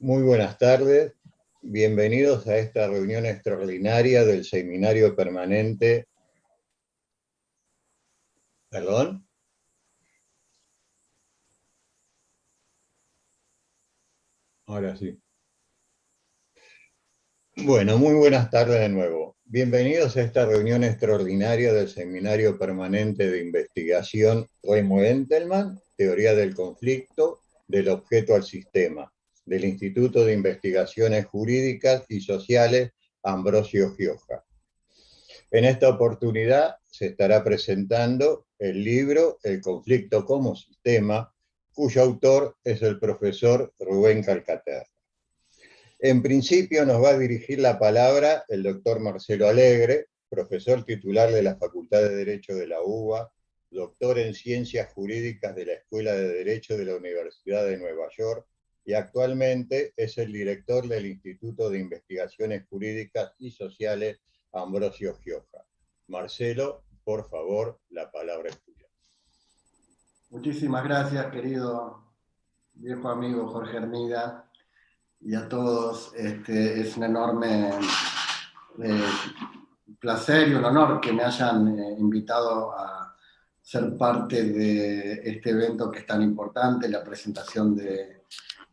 Muy buenas tardes, bienvenidos a esta reunión extraordinaria del Seminario Permanente. ¿Perdón? Ahora sí. Bueno, muy buenas tardes de nuevo. Bienvenidos a esta reunión extraordinaria del Seminario Permanente de Investigación Remo Entelman, Teoría del Conflicto, del Objeto al Sistema, del Instituto de Investigaciones Jurídicas y Sociales Ambrosio Gioja. En esta oportunidad se estará presentando el libro El conflicto como sistema, cuyo autor es el profesor Rubén Calcaterra. En principio nos va a dirigir la palabra el doctor Marcelo Alegre, profesor titular de la Facultad de Derecho de la UBA, doctor en Ciencias Jurídicas de la Escuela de Derecho de la Universidad de Nueva York y actualmente es el director del Instituto de Investigaciones Jurídicas y Sociales Ambrosio Gioja. Marcelo, por favor, la palabra es tuya. Muchísimas gracias, querido viejo amigo Jorge Hermida, y a todos. Es un enorme placer y un honor que me hayan invitado a ser parte de este evento que es tan importante, la presentación de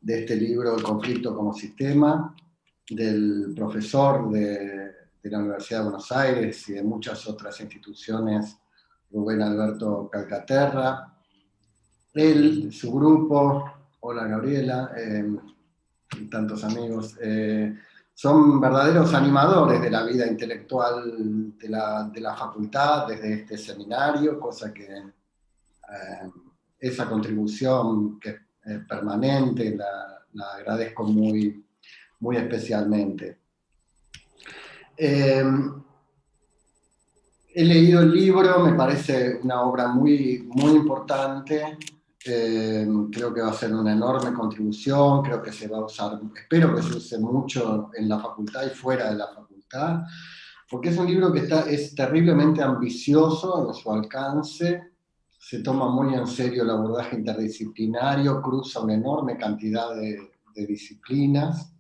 este libro, El conflicto como sistema, del profesor de la Universidad de Buenos Aires y de muchas otras instituciones, Rubén Alberto Calcaterra. Él, su grupo, hola Gabriela, y tantos amigos, son verdaderos animadores de la vida intelectual de la facultad desde este seminario, cosa que esa contribución que es permanente la agradezco muy, muy especialmente. He leído el libro, me parece una obra muy, muy importante. Creo que va a ser una enorme contribución, creo que se va a usar, espero que se use mucho en la facultad y fuera de la facultad, porque es un libro que es terriblemente ambicioso en su alcance, se toma muy en serio el abordaje interdisciplinario, cruza una enorme cantidad de disciplinas.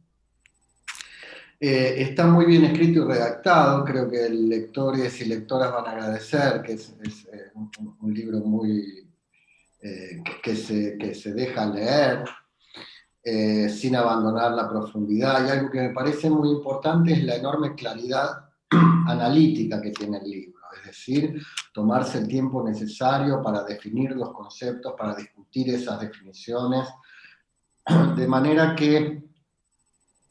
Está muy bien escrito y redactado, creo que lectores y lectoras van a agradecer, que es un libro muy que se deja leer sin abandonar la profundidad, y algo que me parece muy importante es la enorme claridad analítica que tiene el libro, es decir, tomarse el tiempo necesario para definir los conceptos, para discutir esas definiciones, de manera que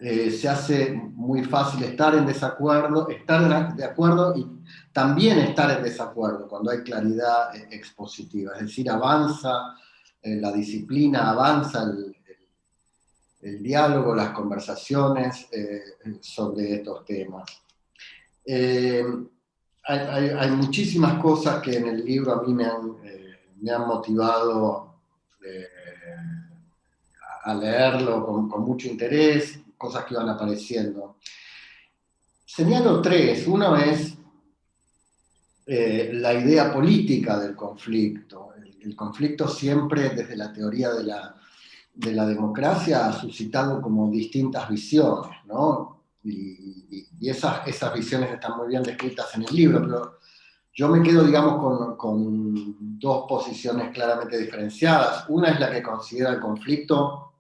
se hace muy fácil estar en desacuerdo, estar de acuerdo y también estar en desacuerdo cuando hay claridad expositiva, es decir, avanza la disciplina, avanza el diálogo, las conversaciones sobre estos temas. Hay muchísimas cosas que en el libro a mí me han motivado a leerlo con mucho interés, cosas que iban apareciendo. Señalo tres. Uno es la idea política del conflicto. El conflicto siempre, desde la teoría de la democracia, ha suscitado como distintas visiones, ¿no? Y esas visiones están muy bien descritas en el libro, pero yo me quedo, digamos, con dos posiciones claramente diferenciadas. Una es la que considera el conflicto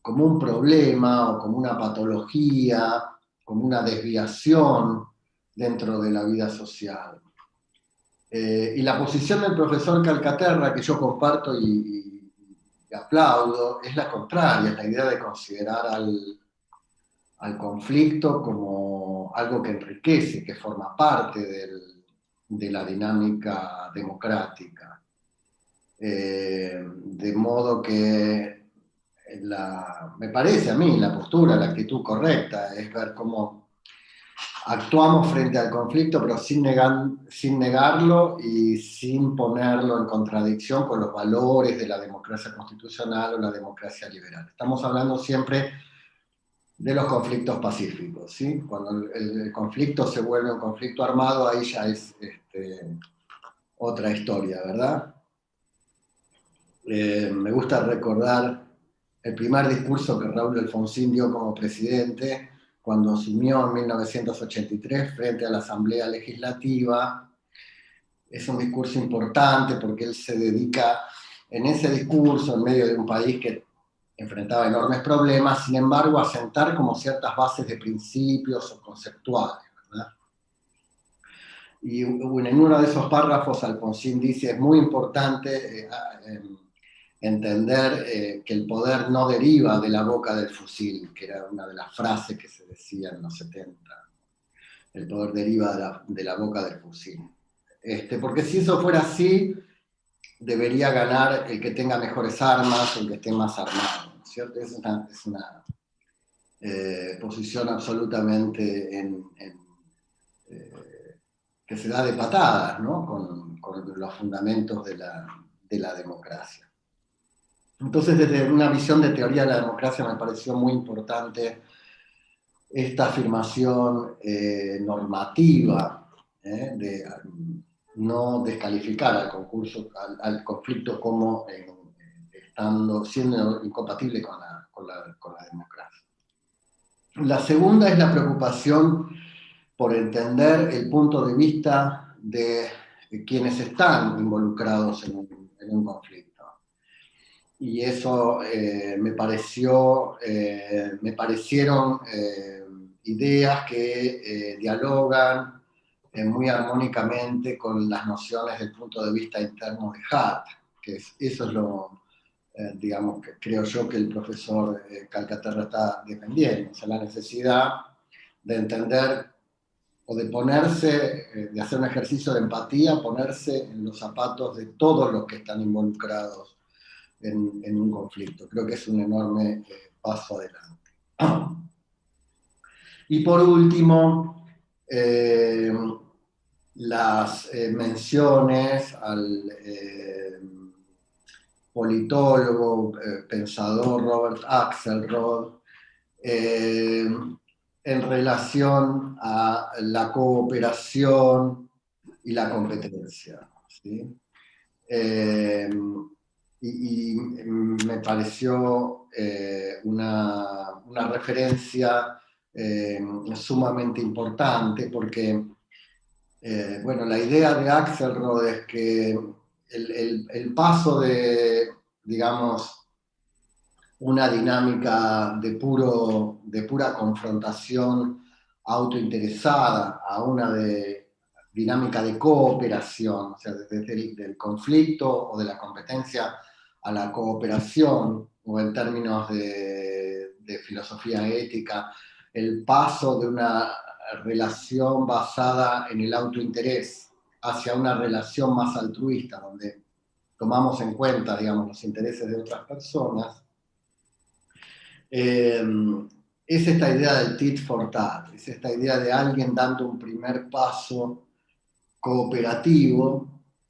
como un problema o como una patología, como una desviación dentro de la vida social. Y la posición del profesor Calcaterra, que yo comparto y aplaudo, es la contraria, es la idea de considerar al conflicto como algo que enriquece, que forma parte de la dinámica democrática. De modo que me parece a mí la postura, la actitud correcta es ver cómo actuamos frente al conflicto, pero sin negarlo y sin ponerlo en contradicción con los valores de la democracia constitucional o la democracia liberal. Estamos hablando siempre de los conflictos pacíficos, ¿sí? Cuando el conflicto se vuelve un conflicto armado, ahí ya es otra historia, ¿verdad? Me gusta recordar el primer discurso que Raúl Alfonsín dio como presidente cuando asumió en 1983 frente a la Asamblea Legislativa. Es un discurso importante porque él se dedica en ese discurso, en medio de un país que enfrentaba enormes problemas, sin embargo, a sentar como ciertas bases de principios o conceptuales, ¿verdad? Y en uno de esos párrafos Alfonsín dice, es muy importante entender que el poder no deriva de la boca del fusil, que era una de las frases que se decía en los 70. El poder deriva de la boca del fusil. Porque si eso fuera así, debería ganar el que tenga mejores armas, el que esté más armado, ¿cierto? Es una posición absolutamente que se da de patadas, ¿no? Con los fundamentos de la democracia. Entonces, desde una visión de teoría de la democracia me pareció muy importante esta afirmación normativa de no descalificar al conflicto como siendo incompatible con la democracia. La segunda es la preocupación por entender el punto de vista de quienes están involucrados en un conflicto. Y eso me parecieron ideas que dialogan muy armónicamente con las nociones del punto de vista interno de Hart, eso es lo, digamos, que creo yo que el profesor Calcaterra está defendiendo, o sea, la necesidad de entender o de ponerse, de hacer un ejercicio de empatía, ponerse en los zapatos de todos los que están involucrados en un conflicto. Creo que es un enorme paso adelante. Y por último, las menciones al politólogo, pensador Robert Axelrod, en relación a la cooperación y la competencia, ¿sí? Y me pareció una referencia sumamente importante porque, bueno, la idea de Axelrod es que el paso de, digamos, una dinámica de pura confrontación autointeresada a una dinámica de cooperación, o sea, desde el conflicto o de la competencia a la cooperación, o en términos de filosofía ética, el paso de una relación basada en el autointerés hacia una relación más altruista, donde tomamos en cuenta, digamos, los intereses de otras personas, es esta idea del tit for tat, es esta idea de alguien dando un primer paso cooperativo,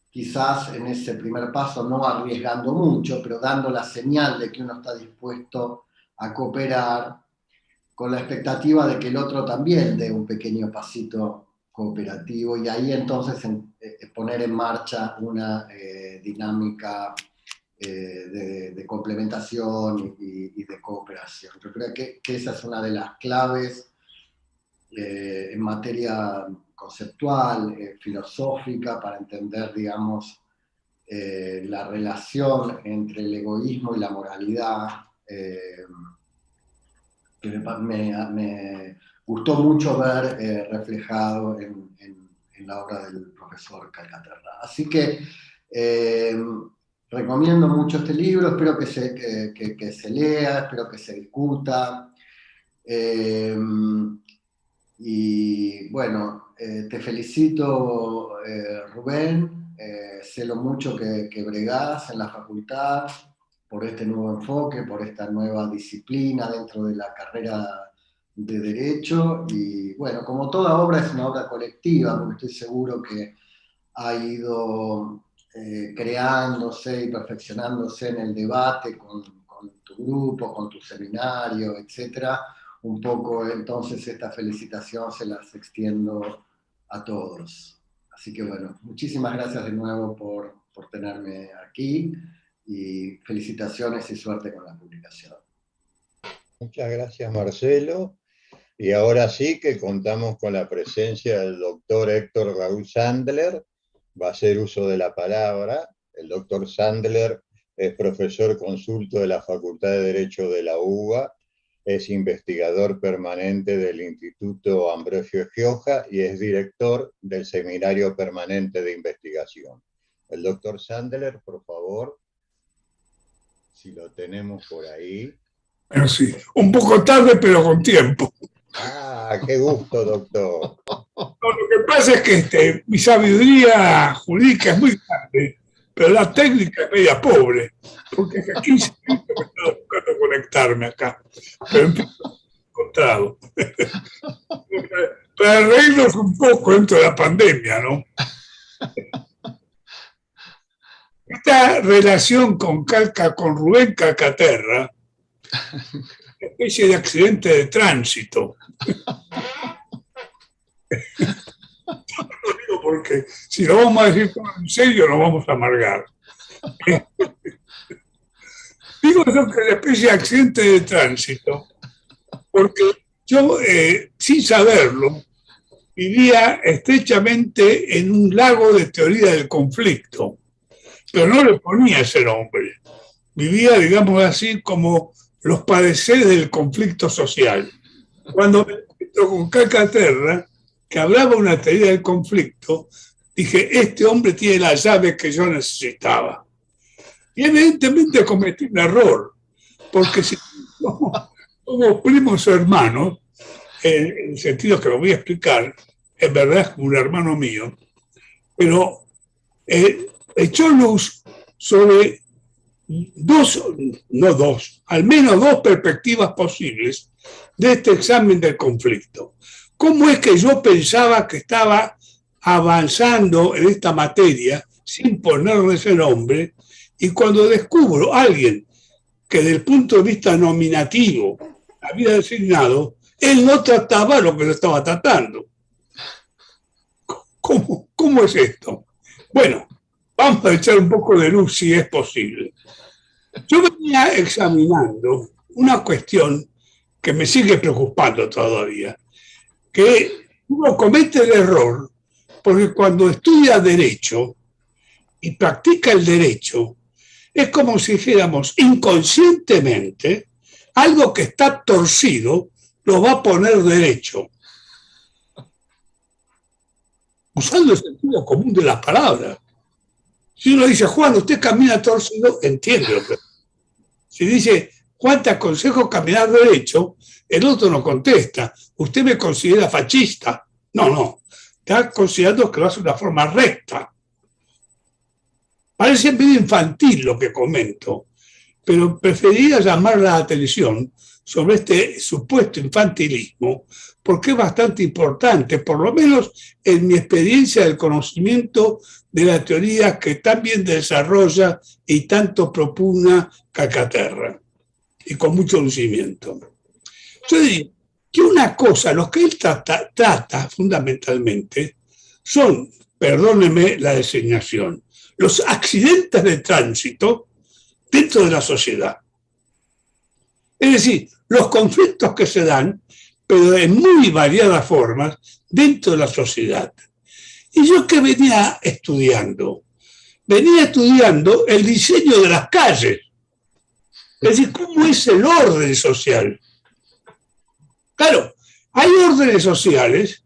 quizás en ese primer paso no arriesgando mucho, pero dando la señal de que uno está dispuesto a cooperar con la expectativa de que el otro también dé un pequeño pasito cooperativo y ahí entonces poner en marcha una dinámica de complementación y de cooperación. Yo creo que esa es una de las claves en materia conceptual, filosófica, para entender, digamos, la relación entre el egoísmo y la moralidad, que me gustó mucho ver reflejado en la obra del profesor Calcaterra. Así que recomiendo mucho este libro, espero que se lea, espero que se discuta. Y bueno, te felicito, Rubén, sé lo mucho que bregás en la facultad por este nuevo enfoque, por esta nueva disciplina dentro de la carrera de Derecho. Y bueno, como toda obra es una obra colectiva, porque estoy seguro que ha ido creándose y perfeccionándose en el debate con tu grupo, con tu seminario, etcétera. Un poco entonces esta felicitación se las extiendo a todos. Así que bueno, muchísimas gracias de nuevo por tenerme aquí y felicitaciones y suerte con la publicación. Muchas gracias, Marcelo. Y ahora sí que contamos con la presencia del doctor Héctor Raúl Sandler. Va a hacer uso de la palabra. El doctor Sandler es profesor consulto de la Facultad de Derecho de la UBA, es investigador permanente del Instituto Ambrosio Gioja y es director del Seminario Permanente de Investigación. El doctor Sandler, por favor, si lo tenemos por ahí. Bueno, sí, un poco tarde, pero con tiempo. Ah, qué gusto, doctor. No, lo que pasa es que mi sabiduría jurídica es muy grande, pero la técnica es media pobre, porque hace 15 minutos me estaba buscando conectarme acá, pero en fin, encontrado. Para reírnos un poco dentro de la pandemia, ¿no? Esta relación con Rubén Calcaterra, una especie de accidente de tránsito. Lo digo porque si lo vamos a decir en serio, nos vamos a amargar. Digo yo que es una especie de accidente de tránsito, porque yo, sin saberlo, vivía estrechamente en un lago de teoría del conflicto, pero no le ponía ese nombre. Vivía, digamos así, como los padeceres del conflicto social. Cuando me encuentro con Calcaterra, que hablaba una teoría del conflicto, dije, este hombre tiene la llave que yo necesitaba. Y evidentemente cometí un error, porque si somos primos hermanos, en el sentido que lo voy a explicar, en verdad es como un hermano mío, pero echó luz sobre al menos dos perspectivas posibles de este examen del conflicto. ¿Cómo es que yo pensaba que estaba avanzando en esta materia sin ponerle ese nombre? Y cuando descubro a alguien que desde el punto de vista nominativo había designado, él no trataba lo que yo estaba tratando. ¿Cómo es esto? Bueno, vamos a echar un poco de luz si es posible. Yo venía examinando una cuestión que me sigue preocupando todavía, que uno comete el error porque cuando estudia derecho y practica el derecho, es como si dijéramos inconscientemente algo que está torcido lo va a poner derecho. Usando el sentido común de las palabras. Si uno dice, Juan, usted camina torcido, entiende lo que. Si dice, Juan, te aconsejo caminar derecho, el otro no contesta. ¿Usted me considera fascista? No. Está considerando que lo hace de una forma recta. Parece medio infantil lo que comento, pero preferiría llamar la atención sobre este supuesto infantilismo, porque es bastante importante, por lo menos en mi experiencia del conocimiento de la teoría que tan bien desarrolla y tanto propugna Calcaterra, y con mucho lucimiento. Yo diría que una cosa, lo que él trata fundamentalmente, son, perdóneme la designación, los accidentes de tránsito dentro de la sociedad. Es decir, los conflictos que se dan, pero en muy variadas formas, dentro de la sociedad. ¿Y yo qué venía estudiando? Venía estudiando el diseño de las calles. Es decir, cómo es el orden social. Claro, hay órdenes sociales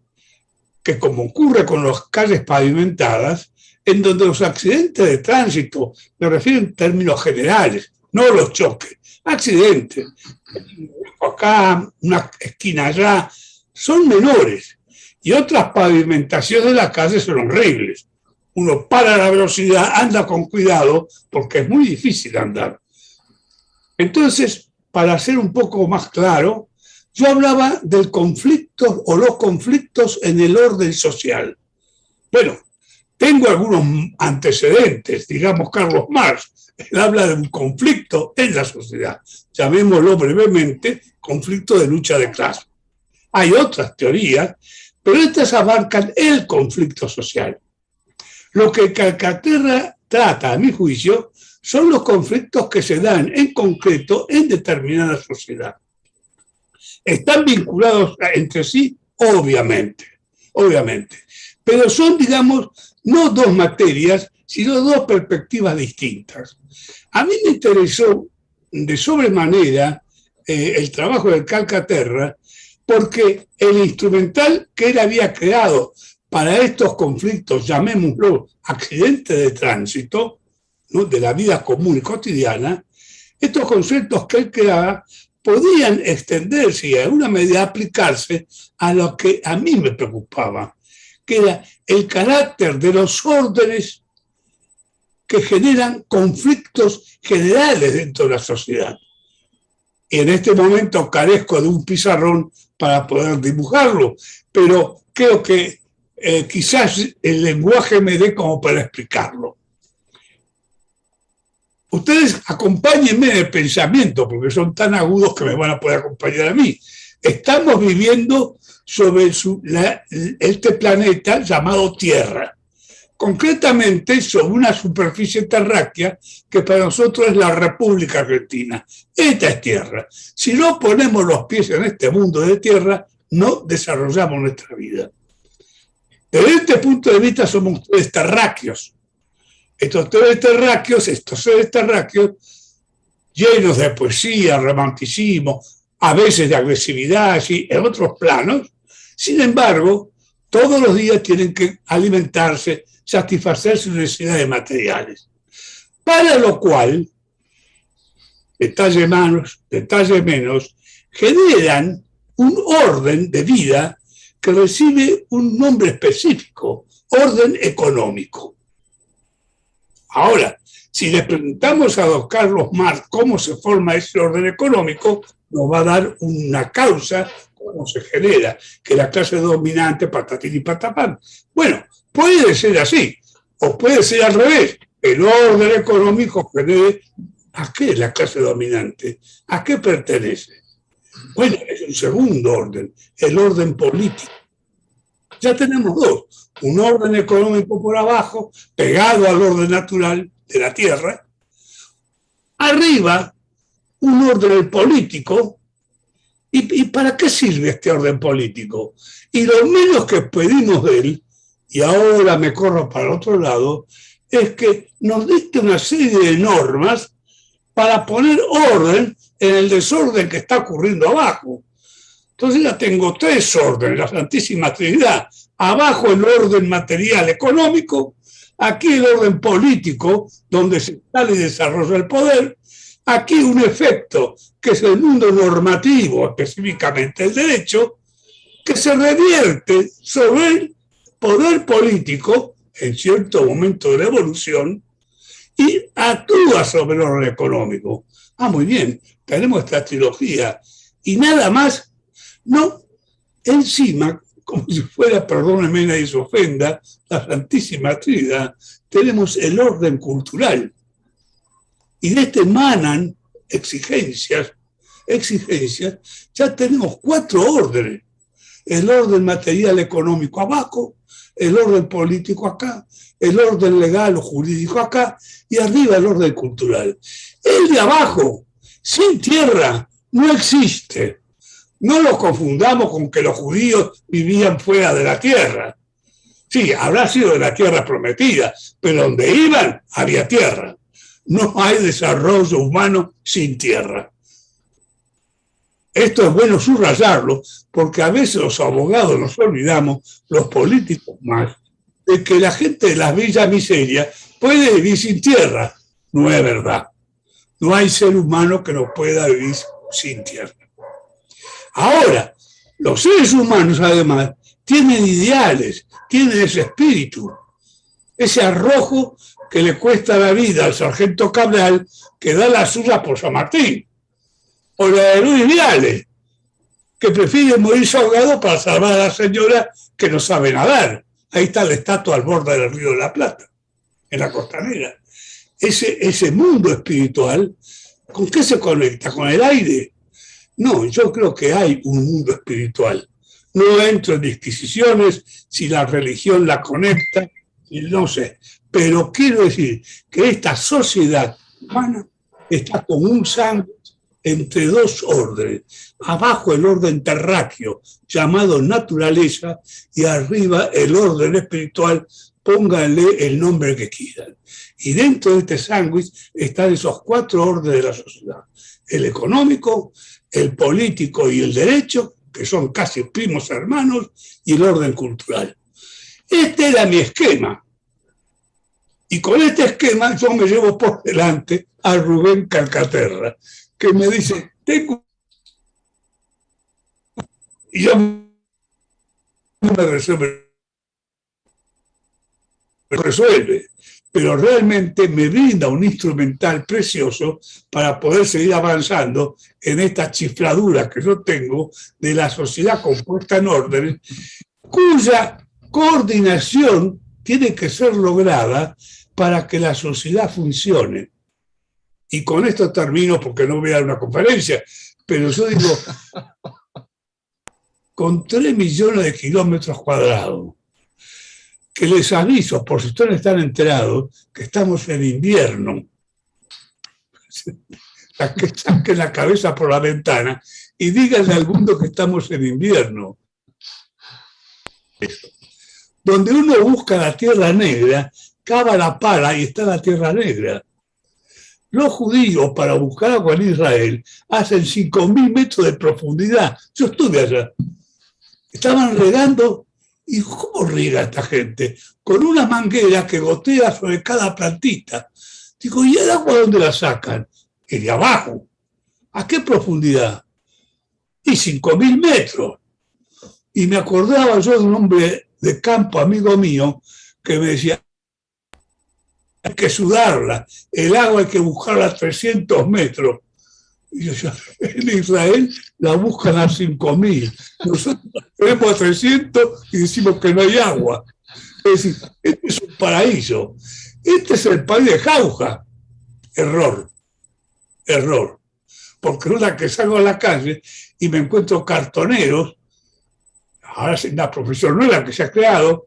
que, como ocurre con las calles pavimentadas, en donde los accidentes de tránsito, me refiero en términos generales, no los choques, accidentes, acá, una esquina allá, son menores. Y otras pavimentaciones de las calles son horribles. Uno para la velocidad, anda con cuidado, porque es muy difícil andar. Entonces, para ser un poco más claro, yo hablaba del conflicto o los conflictos en el orden social. Bueno, tengo algunos antecedentes, digamos Carlos Marx, él habla de un conflicto en la sociedad, llamémoslo brevemente conflicto de lucha de clase. Hay otras teorías, pero estas abarcan el conflicto social. Lo que Calcaterra trata, a mi juicio, son los conflictos que se dan en concreto en determinada sociedad. ¿Están vinculados entre sí? Obviamente, obviamente. Pero son, digamos, no dos materias, sino dos perspectivas distintas. A mí me interesó de sobremanera el trabajo de Calcaterra, porque el instrumental que él había creado para estos conflictos, llamémoslo accidentes de tránsito, ¿no?, de la vida común y cotidiana, estos conceptos que él creaba podían extenderse y en alguna medida aplicarse a lo que a mí me preocupaba, que era el carácter de los órdenes que generan conflictos generales dentro de la sociedad. Y en este momento carezco de un pizarrón para poder dibujarlo, pero creo que quizás el lenguaje me dé como para explicarlo. Ustedes acompáñenme en el pensamiento, porque son tan agudos que me van a poder acompañar a mí. Estamos viviendo sobre este planeta llamado Tierra, concretamente sobre una superficie terráquea que para nosotros es la República Argentina. Esta es Tierra. Si no ponemos los pies en este mundo de Tierra, no desarrollamos nuestra vida. Desde este punto de vista somos ustedes terráqueos. Estos seres terráqueos, llenos de poesía, romanticismo, a veces de agresividad, y en otros planos, sin embargo, todos los días tienen que alimentarse, satisfacer sus necesidades materiales. Para lo cual, detalle más, detalle menos, generan un orden de vida que recibe un nombre específico, orden económico. Ahora, si le preguntamos a don Carlos Marx cómo se forma ese orden económico, nos va a dar una causa, cómo se genera, que la clase dominante, patatín y patapán. Bueno, puede ser así, o puede ser al revés. El orden económico genere, ¿a qué es la clase dominante? ¿A qué pertenece? Bueno, es un segundo orden, el orden político. Ya tenemos dos, un orden económico por abajo, pegado al orden natural de la Tierra, arriba un orden político. ¿Y para qué sirve este orden político? Y lo menos que pedimos de él, y ahora me corro para el otro lado, es que nos dicte una serie de normas para poner orden en el desorden que está ocurriendo abajo. Entonces ya tengo tres órdenes, la Santísima Trinidad. Abajo el orden material económico, aquí el orden político, donde se instala y desarrolla el poder, aquí un efecto que es el mundo normativo, específicamente el derecho, que se revierte sobre el poder político en cierto momento de la evolución y actúa sobre el orden económico. Ah, muy bien, tenemos esta trilogía y nada más. No, encima, como si fuera, perdónenme, nadie se ofenda, la Santísima Trinidad, tenemos el orden cultural. Y de este emanan exigencias, ya tenemos 4 órdenes. El orden material económico abajo, el orden político acá, el orden legal o jurídico acá, y arriba el orden cultural. El de abajo, sin tierra, no existe. No los confundamos con que los judíos vivían fuera de la tierra. Sí, habrá sido de la tierra prometida, pero donde iban había tierra. No hay desarrollo humano sin tierra. Esto es bueno subrayarlo, porque a veces los abogados nos olvidamos, los políticos más, de que la gente de las villas miserias puede vivir sin tierra. No es verdad. No hay ser humano que no pueda vivir sin tierra. Ahora, los seres humanos, además, tienen ideales, tienen ese espíritu, ese arrojo que le cuesta la vida al sargento Cabral, que da la suya por San Martín, o la de Luis Viale, que prefiere morirse ahogado para salvar a la señora que no sabe nadar. Ahí está la estatua al borde del río de la Plata, en la costanera. Ese mundo espiritual, ¿con qué se conecta? ¿Con el aire? No, yo creo que hay un mundo espiritual. No entro en disquisiciones si la religión la conecta, y no sé. Pero quiero decir que esta sociedad humana está como un sándwich entre dos órdenes. Abajo el orden terráqueo, llamado naturaleza, y arriba el orden espiritual, pónganle el nombre que quieran. Y dentro de este sándwich están esos 4 órdenes de la sociedad. El económico, el político y el derecho, que son casi primos hermanos, y el orden cultural. Este era mi esquema. Y con este esquema yo me llevo por delante a Rubén Calcaterra, que me dice, tengo... Y yo me resuelve, pero realmente me brinda un instrumental precioso para poder seguir avanzando en esta chifladura que yo tengo de la sociedad compuesta en órdenes, cuya coordinación tiene que ser lograda para que la sociedad funcione. Y con esto termino porque no voy a dar una conferencia, pero yo digo, con 3 millones de kilómetros cuadrados, que les aviso, por si ustedes están enterados, que estamos en invierno, que saquen la cabeza por la ventana y díganle al mundo que estamos en invierno. Donde uno busca la tierra negra, cava la pala y está la tierra negra. Los judíos, para buscar agua en Israel, hacen 5.000 metros de profundidad. Yo estuve allá. Estaban regando. ¿Y cómo riega esta gente? Con una manguera que gotea sobre cada plantita. Digo, ¿y el agua dónde la sacan? Y de abajo. ¿A qué profundidad? Y 5.000 metros. Y me acordaba yo de un hombre de campo, amigo mío, que me decía, hay que sudarla, el agua hay que buscarla a 300 metros. Y yo, en Israel la buscan a 5.000. Nosotros tenemos a 300 y decimos que no hay agua. Es decir, este es un paraíso. Este es el país de jauja. Error. Porque es la que salgo a la calle y me encuentro cartoneros, ahora es una profesión nueva que se ha creado,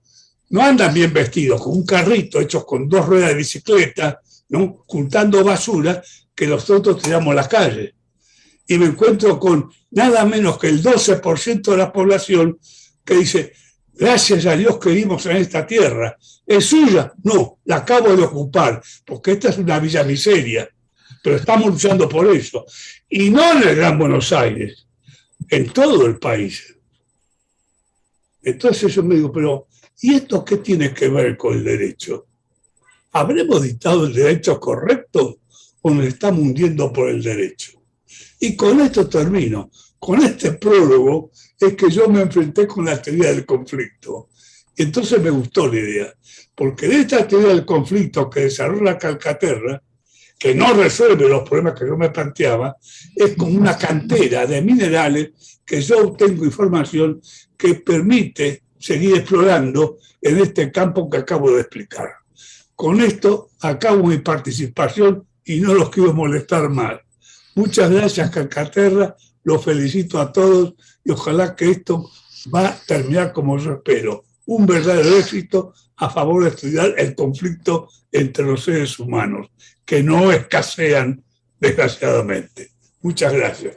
no andan bien vestidos, con un carrito hecho con 2 ruedas de bicicleta, ¿no? Juntando basura que nosotros tiramos a la calle. Y me encuentro con nada menos que el 12% de la población que dice, gracias a Dios que vivimos en esta tierra. ¿Es suya? No, la acabo de ocupar, porque esta es una villa miseria, pero estamos luchando por eso. Y no en el Gran Buenos Aires, en todo el país. Entonces yo me digo, pero ¿y esto qué tiene que ver con el derecho? ¿Habremos dictado el derecho correcto o nos estamos hundiendo por el derecho? Y con esto termino. Con este prólogo es que yo me enfrenté con la teoría del conflicto. Y entonces me gustó la idea, porque de esta teoría del conflicto que desarrolla Calcaterra, que no resuelve los problemas que yo me planteaba, es como una cantera de minerales que yo obtengo información que permite seguir explorando en este campo que acabo de explicar. Con esto acabo mi participación y no los quiero molestar más. Muchas gracias, Calcaterra, los felicito a todos y ojalá que esto va a terminar como yo espero. Un verdadero éxito a favor de estudiar el conflicto entre los seres humanos, que no escasean desgraciadamente. Muchas gracias.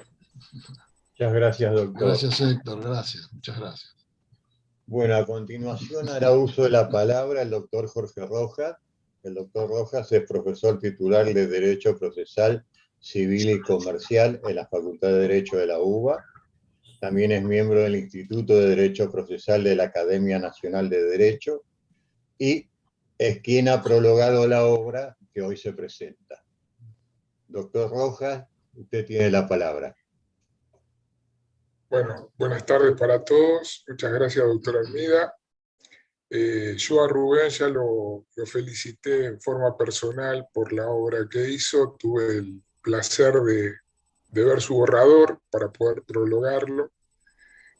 Muchas gracias, doctor. Gracias, Héctor, gracias, muchas gracias. Bueno, a continuación hará uso de la palabra el doctor Jorge Rojas. El doctor Rojas es profesor titular de Derecho Procesal, Civil y Comercial en la Facultad de Derecho de la UBA. También es miembro del Instituto de Derecho Procesal de la Academia Nacional de Derecho y es quien ha prologado la obra que hoy se presenta. Doctor Rojas, usted tiene la palabra. Bueno, buenas tardes para todos. Muchas gracias, doctor Almeida. Yo a Rubén ya lo felicité en forma personal por la obra que hizo. Tuve el placer de ver su borrador para poder prologarlo,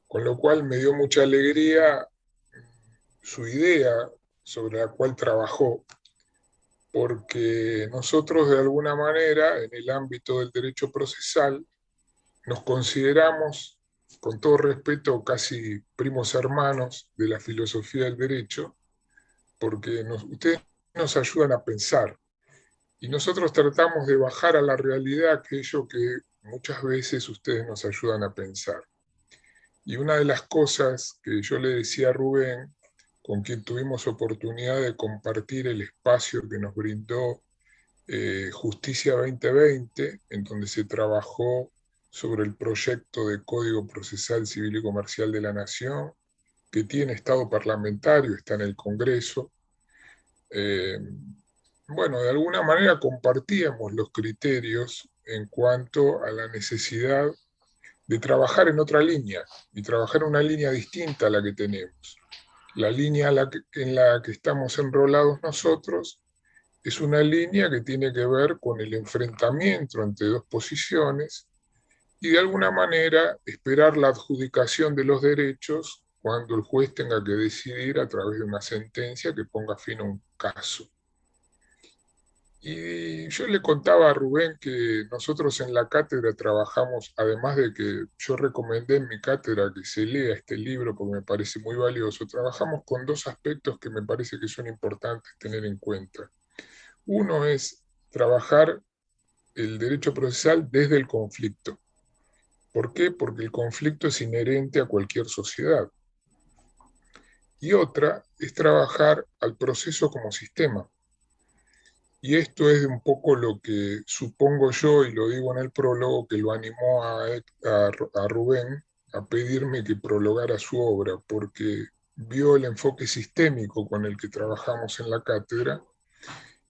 con lo cual me dio mucha alegría su idea sobre la cual trabajó, porque nosotros de alguna manera en el ámbito del derecho procesal nos consideramos, con todo respeto, casi primos hermanos de la filosofía del derecho, porque ustedes nos ayudan a pensar y nosotros tratamos de bajar a la realidad aquello que muchas veces ustedes nos ayudan a pensar. Y una de las cosas que yo le decía a Rubén, con quien tuvimos oportunidad de compartir el espacio que nos brindó Justicia 2020, en donde se trabajó sobre el proyecto de Código Procesal Civil y Comercial de la Nación, que tiene estado parlamentario, está en el Congreso. Bueno, de alguna manera compartíamos los criterios en cuanto a la necesidad de trabajar en otra línea, y trabajar en una línea distinta a la que tenemos. La línea en la que estamos enrolados nosotros es una línea que tiene que ver con el enfrentamiento entre dos posiciones y de alguna manera esperar la adjudicación de los derechos cuando el juez tenga que decidir a través de una sentencia que ponga fin a un caso. Y yo le contaba a Rubén que nosotros en la cátedra trabajamos, además de que yo recomendé en mi cátedra que se lea este libro porque me parece muy valioso, trabajamos con dos aspectos que me parece que son importantes tener en cuenta. Uno es trabajar el derecho procesal desde el conflicto. ¿Por qué? Porque el conflicto es inherente a cualquier sociedad. Y otra es trabajar al proceso como sistema. Y esto es un poco lo que supongo yo, y lo digo en el prólogo, que lo animó a Rubén a pedirme que prologara su obra, porque vio el enfoque sistémico con el que trabajamos en la cátedra,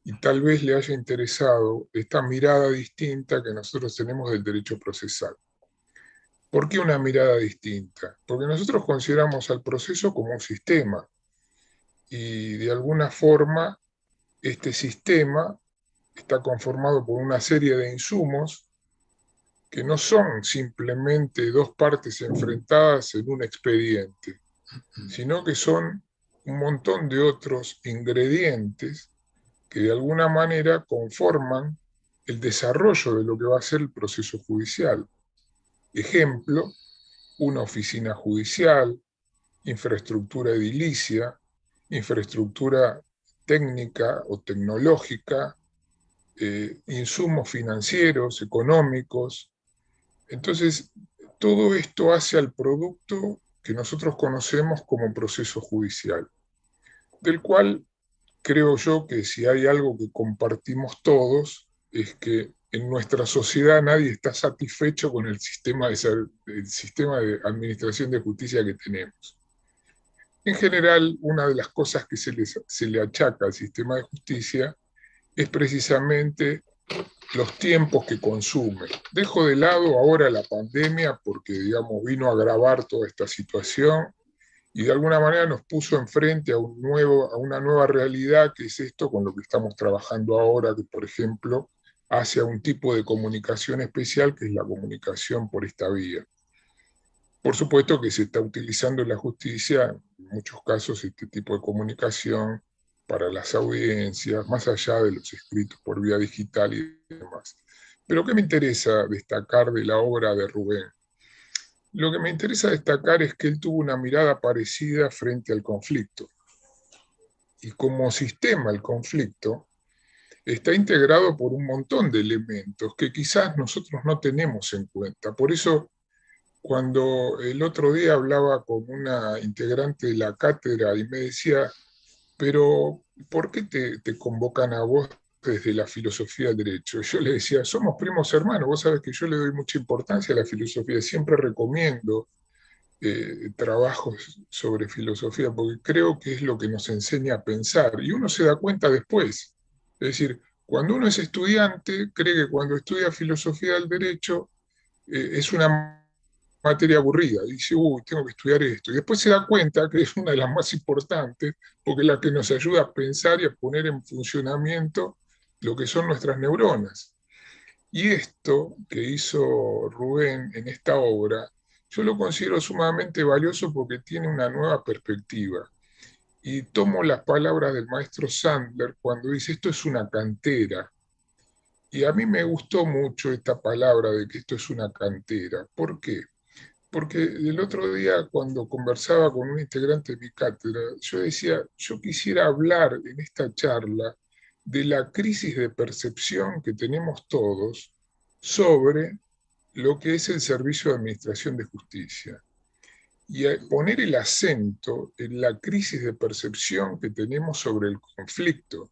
y tal vez le haya interesado esta mirada distinta que nosotros tenemos del derecho procesal. ¿Por qué una mirada distinta? Porque nosotros consideramos al proceso como un sistema, y de alguna forma este sistema está conformado por una serie de insumos que no son simplemente dos partes enfrentadas en un expediente, sino que son un montón de otros ingredientes que de alguna manera conforman el desarrollo de lo que va a ser el proceso judicial. Ejemplo, una oficina judicial, infraestructura edilicia, infraestructura técnica o tecnológica, insumos financieros, económicos. Entonces, todo esto hace al producto que nosotros conocemos como proceso judicial, del cual creo yo que si hay algo que compartimos todos, es que en nuestra sociedad nadie está satisfecho con el sistema de administración de justicia que tenemos. En general, una de las cosas que se le achaca al sistema de justicia es precisamente los tiempos que consume. Dejo de lado ahora la pandemia porque, digamos, vino a agravar toda esta situación y de alguna manera nos puso enfrente a una nueva realidad, que es esto con lo que estamos trabajando ahora, que por ejemplo hace un tipo de comunicación especial, que es la comunicación por esta vía. Por supuesto que se está utilizando en la justicia, en muchos casos, este tipo de comunicación para las audiencias, más allá de los escritos por vía digital y demás. Pero ¿qué me interesa destacar de la obra de Rubén? Lo que me interesa destacar es que él tuvo una mirada parecida frente al conflicto. Y como sistema el conflicto está integrado por un montón de elementos que quizás nosotros no tenemos en cuenta. Por eso, cuando el otro día hablaba con una integrante de la cátedra y me decía, pero ¿por qué te convocan a vos desde la filosofía del derecho? Yo le decía, somos primos hermanos, vos sabés que yo le doy mucha importancia a la filosofía, siempre recomiendo trabajos sobre filosofía, porque creo que es lo que nos enseña a pensar, y uno se da cuenta después. Es decir, cuando uno es estudiante, cree que cuando estudia filosofía del derecho es una materia aburrida, y dice, uy, tengo que estudiar esto, y después se da cuenta que es una de las más importantes, porque es la que nos ayuda a pensar y a poner en funcionamiento lo que son nuestras neuronas. Y esto que hizo Rubén en esta obra, yo lo considero sumamente valioso porque tiene una nueva perspectiva. Y tomo las palabras del maestro Sandler cuando dice, esto es una cantera. Y a mí me gustó mucho esta palabra de que esto es una cantera. ¿Por qué? Porque el otro día cuando conversaba con un integrante de mi cátedra, yo decía, yo quisiera hablar en esta charla de la crisis de percepción que tenemos todos sobre lo que es el Servicio de Administración de Justicia y poner el acento en la crisis de percepción que tenemos sobre el conflicto,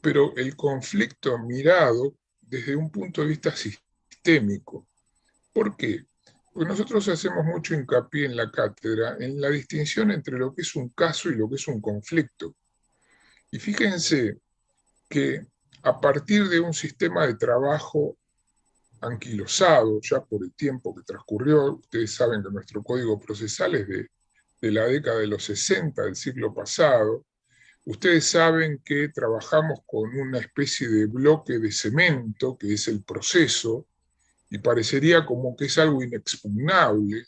pero el conflicto mirado desde un punto de vista sistémico. ¿Por qué? Porque nosotros hacemos mucho hincapié en la cátedra en la distinción entre lo que es un caso y lo que es un conflicto. Y fíjense que a partir de un sistema de trabajo anquilosado ya por el tiempo que transcurrió, ustedes saben que nuestro código procesal es de la década de los 60 del siglo pasado, ustedes saben que trabajamos con una especie de bloque de cemento, que es el proceso, y parecería como que es algo inexpugnable,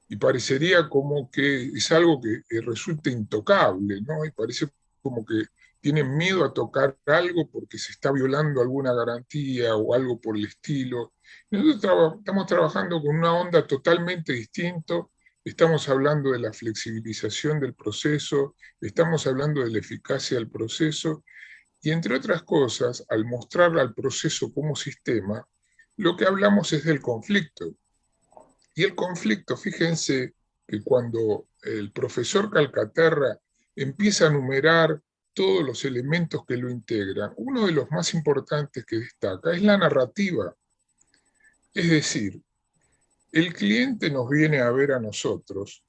y parecería como que es algo que resulta intocable, ¿no? Y parece como que tienen miedo a tocar algo porque se está violando alguna garantía o algo por el estilo. Nosotros estamos trabajando con una onda totalmente distinta, estamos hablando de la flexibilización del proceso, estamos hablando de la eficacia del proceso, y entre otras cosas, al mostrar al proceso como sistema, lo que hablamos es del conflicto. Y el conflicto, fíjense que cuando el profesor Calcaterra empieza a enumerar todos los elementos que lo integran, uno de los más importantes que destaca es la narrativa. Es decir, el cliente nos viene a ver a nosotros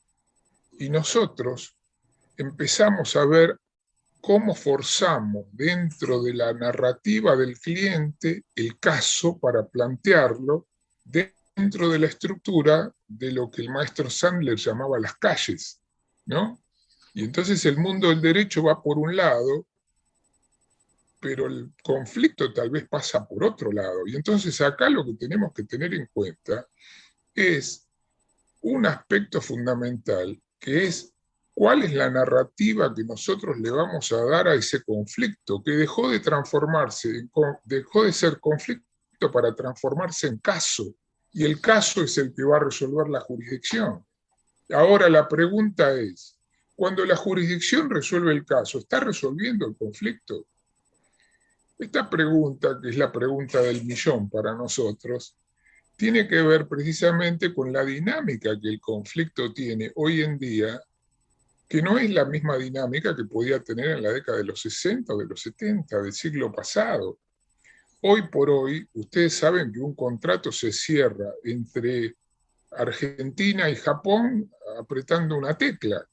y nosotros empezamos a ver cómo forzamos dentro de la narrativa del cliente el caso para plantearlo dentro de la estructura de lo que el maestro Sandler llamaba las calles, ¿no? Y entonces el mundo del derecho va por un lado, pero el conflicto tal vez pasa por otro lado. Y entonces acá lo que tenemos que tener en cuenta es un aspecto fundamental, que es cuál es la narrativa que nosotros le vamos a dar a ese conflicto, que dejó de transformarse, dejó de ser conflicto para transformarse en caso. Y el caso es el que va a resolver la jurisdicción. Ahora la pregunta es, cuando la jurisdicción resuelve el caso, ¿está resolviendo el conflicto? Esta pregunta, que es la pregunta del millón para nosotros, tiene que ver precisamente con la dinámica que el conflicto tiene hoy en día, que no es la misma dinámica que podía tener en la década de los 60 o de los 70 del siglo pasado. Hoy por hoy, ustedes saben que un contrato se cierra entre Argentina y Japón apretando una tecla.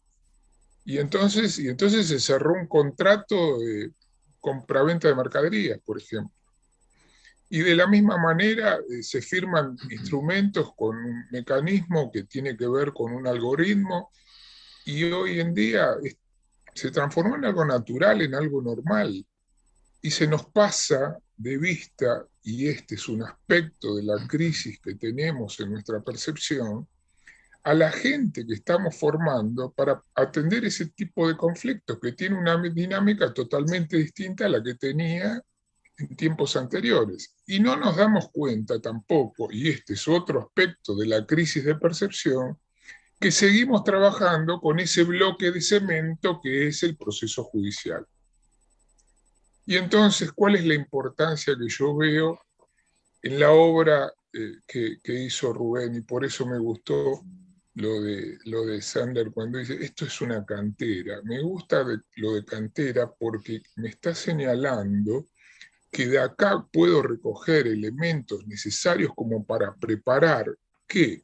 Y entonces se cerró un contrato de compraventa de mercaderías, por ejemplo. Y de la misma manera se firman instrumentos con un mecanismo que tiene que ver con un algoritmo, y hoy en día se transformó en algo natural, en algo normal. Y se nos pasa de vista, y este es un aspecto de la crisis que tenemos en nuestra percepción, a la gente que estamos formando para atender ese tipo de conflictos, que tiene una dinámica totalmente distinta a la que tenía en tiempos anteriores. Y no nos damos cuenta tampoco, y este es otro aspecto de la crisis de percepción, que seguimos trabajando con ese bloque de cemento que es el proceso judicial. Y entonces, ¿cuál es la importancia que yo veo en la obra que hizo Rubén? Y por eso me gustó lo de Sandler cuando dice, esto es una cantera. Me gusta lo de cantera porque me está señalando que de acá puedo recoger elementos necesarios como para preparar, ¿qué?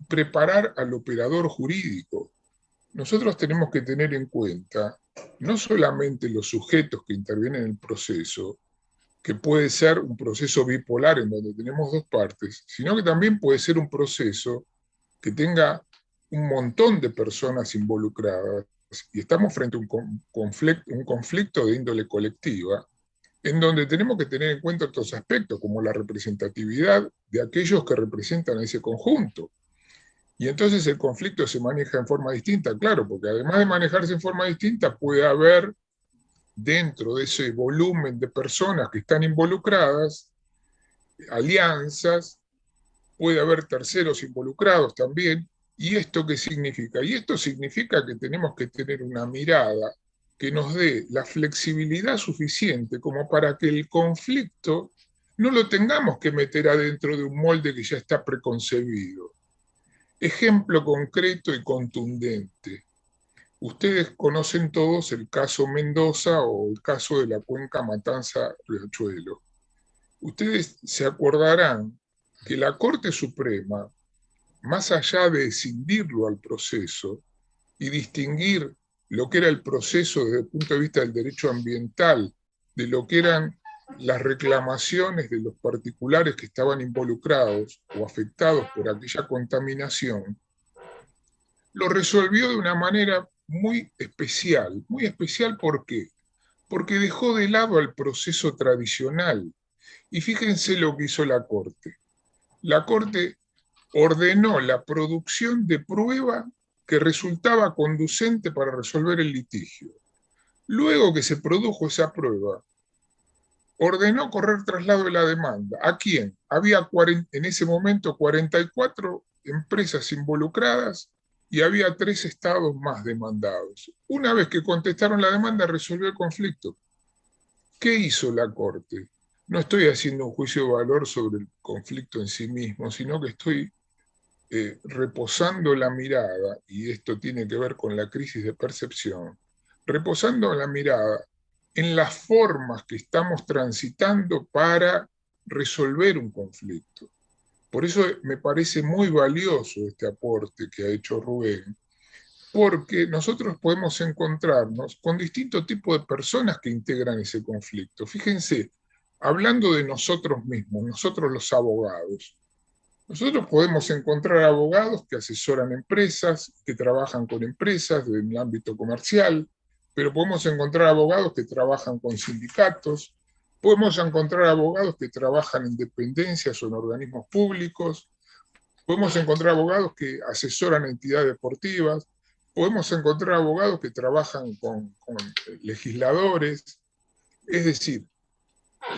Preparar al operador jurídico. Nosotros tenemos que tener en cuenta no solamente los sujetos que intervienen en el proceso, que puede ser un proceso bipolar en donde tenemos dos partes, sino que también puede ser un proceso que tenga un montón de personas involucradas, y estamos frente a un conflicto de índole colectiva, en donde tenemos que tener en cuenta otros aspectos, como la representatividad de aquellos que representan a ese conjunto. Y entonces el conflicto se maneja en forma distinta, claro, porque además de manejarse en forma distinta, puede haber dentro de ese volumen de personas que están involucradas, alianzas, puede haber terceros involucrados también. ¿Y esto qué significa? Y esto significa que tenemos que tener una mirada que nos dé la flexibilidad suficiente como para que el conflicto no lo tengamos que meter adentro de un molde que ya está preconcebido. Ejemplo concreto y contundente. Ustedes conocen todos el caso Mendoza o el caso de la cuenca Matanza-Riachuelo. Ustedes se acordarán que la Corte Suprema, más allá de escindirlo al proceso y distinguir lo que era el proceso desde el punto de vista del derecho ambiental, de lo que eran las reclamaciones de los particulares que estaban involucrados o afectados por aquella contaminación, lo resolvió de una manera muy especial. Muy especial, ¿por qué? Porque dejó de lado al proceso tradicional. Y fíjense lo que hizo la Corte. La Corte ordenó la producción de prueba que resultaba conducente para resolver el litigio. Luego que se produjo esa prueba, ordenó correr traslado de la demanda. ¿A quién? Había en ese momento 44 empresas involucradas y había 3 estados más demandados. Una vez que contestaron la demanda, resolvió el conflicto. ¿Qué hizo la Corte? No estoy haciendo un juicio de valor sobre el conflicto en sí mismo, sino que estoy reposando la mirada, y esto tiene que ver con la crisis de percepción, reposando la mirada en las formas que estamos transitando para resolver un conflicto. Por eso me parece muy valioso este aporte que ha hecho Rubén, porque nosotros podemos encontrarnos con distintos tipos de personas que integran ese conflicto. Fíjense, hablando de nosotros mismos, nosotros los abogados, nosotros podemos encontrar abogados que asesoran empresas, que trabajan con empresas en el ámbito comercial, pero podemos encontrar abogados que trabajan con sindicatos, podemos encontrar abogados que trabajan en dependencias o en organismos públicos, podemos encontrar abogados que asesoran entidades deportivas, podemos encontrar abogados que trabajan con legisladores. Es decir,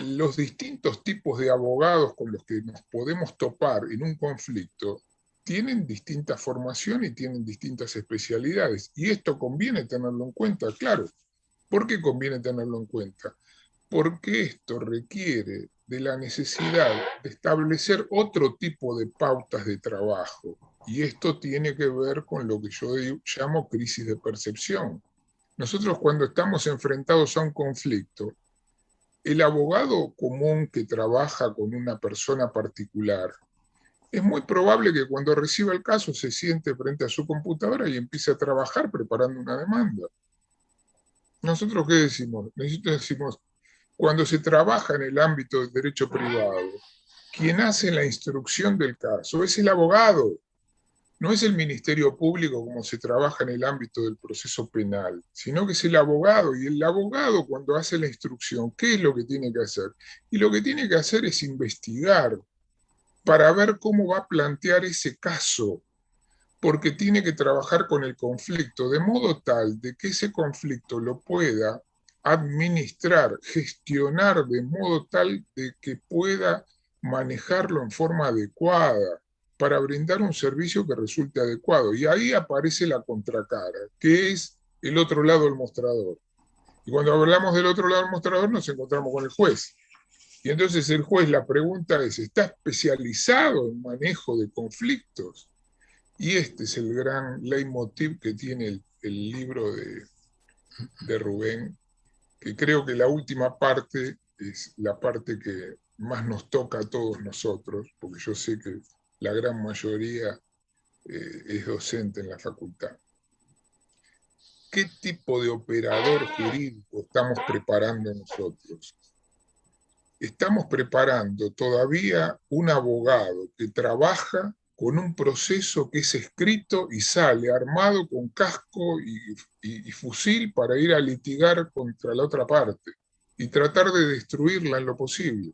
los distintos tipos de abogados con los que nos podemos topar en un conflicto tienen distintas formaciones y tienen distintas especialidades. Y esto conviene tenerlo en cuenta, claro. ¿Por qué conviene tenerlo en cuenta? Porque esto requiere de la necesidad de establecer otro tipo de pautas de trabajo. Y esto tiene que ver con lo que yo llamo crisis de percepción. Nosotros, cuando estamos enfrentados a un conflicto, el abogado común que trabaja con una persona particular, es muy probable que cuando reciba el caso se siente frente a su computadora y empiece a trabajar preparando una demanda. ¿Nosotros qué decimos? Nosotros decimos, cuando se trabaja en el ámbito del derecho privado, quien hace la instrucción del caso es el abogado. No es el Ministerio Público como se trabaja en el ámbito del proceso penal, sino que es el abogado. Y el abogado, cuando hace la instrucción, ¿qué es lo que tiene que hacer? Y lo que tiene que hacer es investigar para ver cómo va a plantear ese caso, porque tiene que trabajar con el conflicto de modo tal de que ese conflicto lo pueda administrar, gestionar de modo tal de que pueda manejarlo en forma adecuada, para brindar un servicio que resulte adecuado. Y ahí aparece la contracara, que es el otro lado del mostrador. Y cuando hablamos del otro lado del mostrador nos encontramos con el juez. Y entonces el juez, la pregunta es, ¿está especializado en manejo de conflictos? Y este es el gran leitmotiv que tiene el libro de Rubén, que creo que la última parte es la parte que más nos toca a todos nosotros, porque yo sé que la gran mayoría es docente en la facultad. ¿Qué tipo de operador jurídico estamos preparando nosotros? Estamos preparando todavía un abogado que trabaja con un proceso que es escrito y sale armado con casco y fusil para ir a litigar contra la otra parte y tratar de destruirla en lo posible.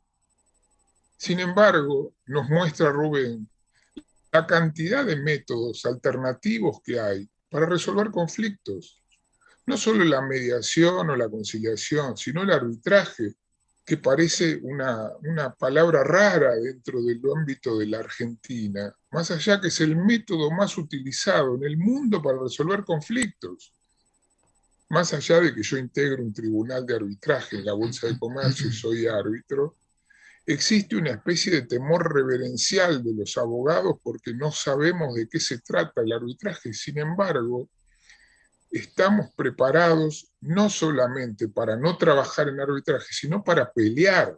Sin embargo, nos muestra Rubén la cantidad de métodos alternativos que hay para resolver conflictos. No solo la mediación o la conciliación, sino el arbitraje, que parece una palabra rara dentro del ámbito de la Argentina, más allá que es el método más utilizado en el mundo para resolver conflictos. Más allá de que yo integro un tribunal de arbitraje en la Bolsa de Comercio y soy árbitro, Existe una especie de temor reverencial de los abogados porque no sabemos de qué se trata el arbitraje. Sin embargo, estamos preparados no solamente para no trabajar en arbitraje, sino para pelear.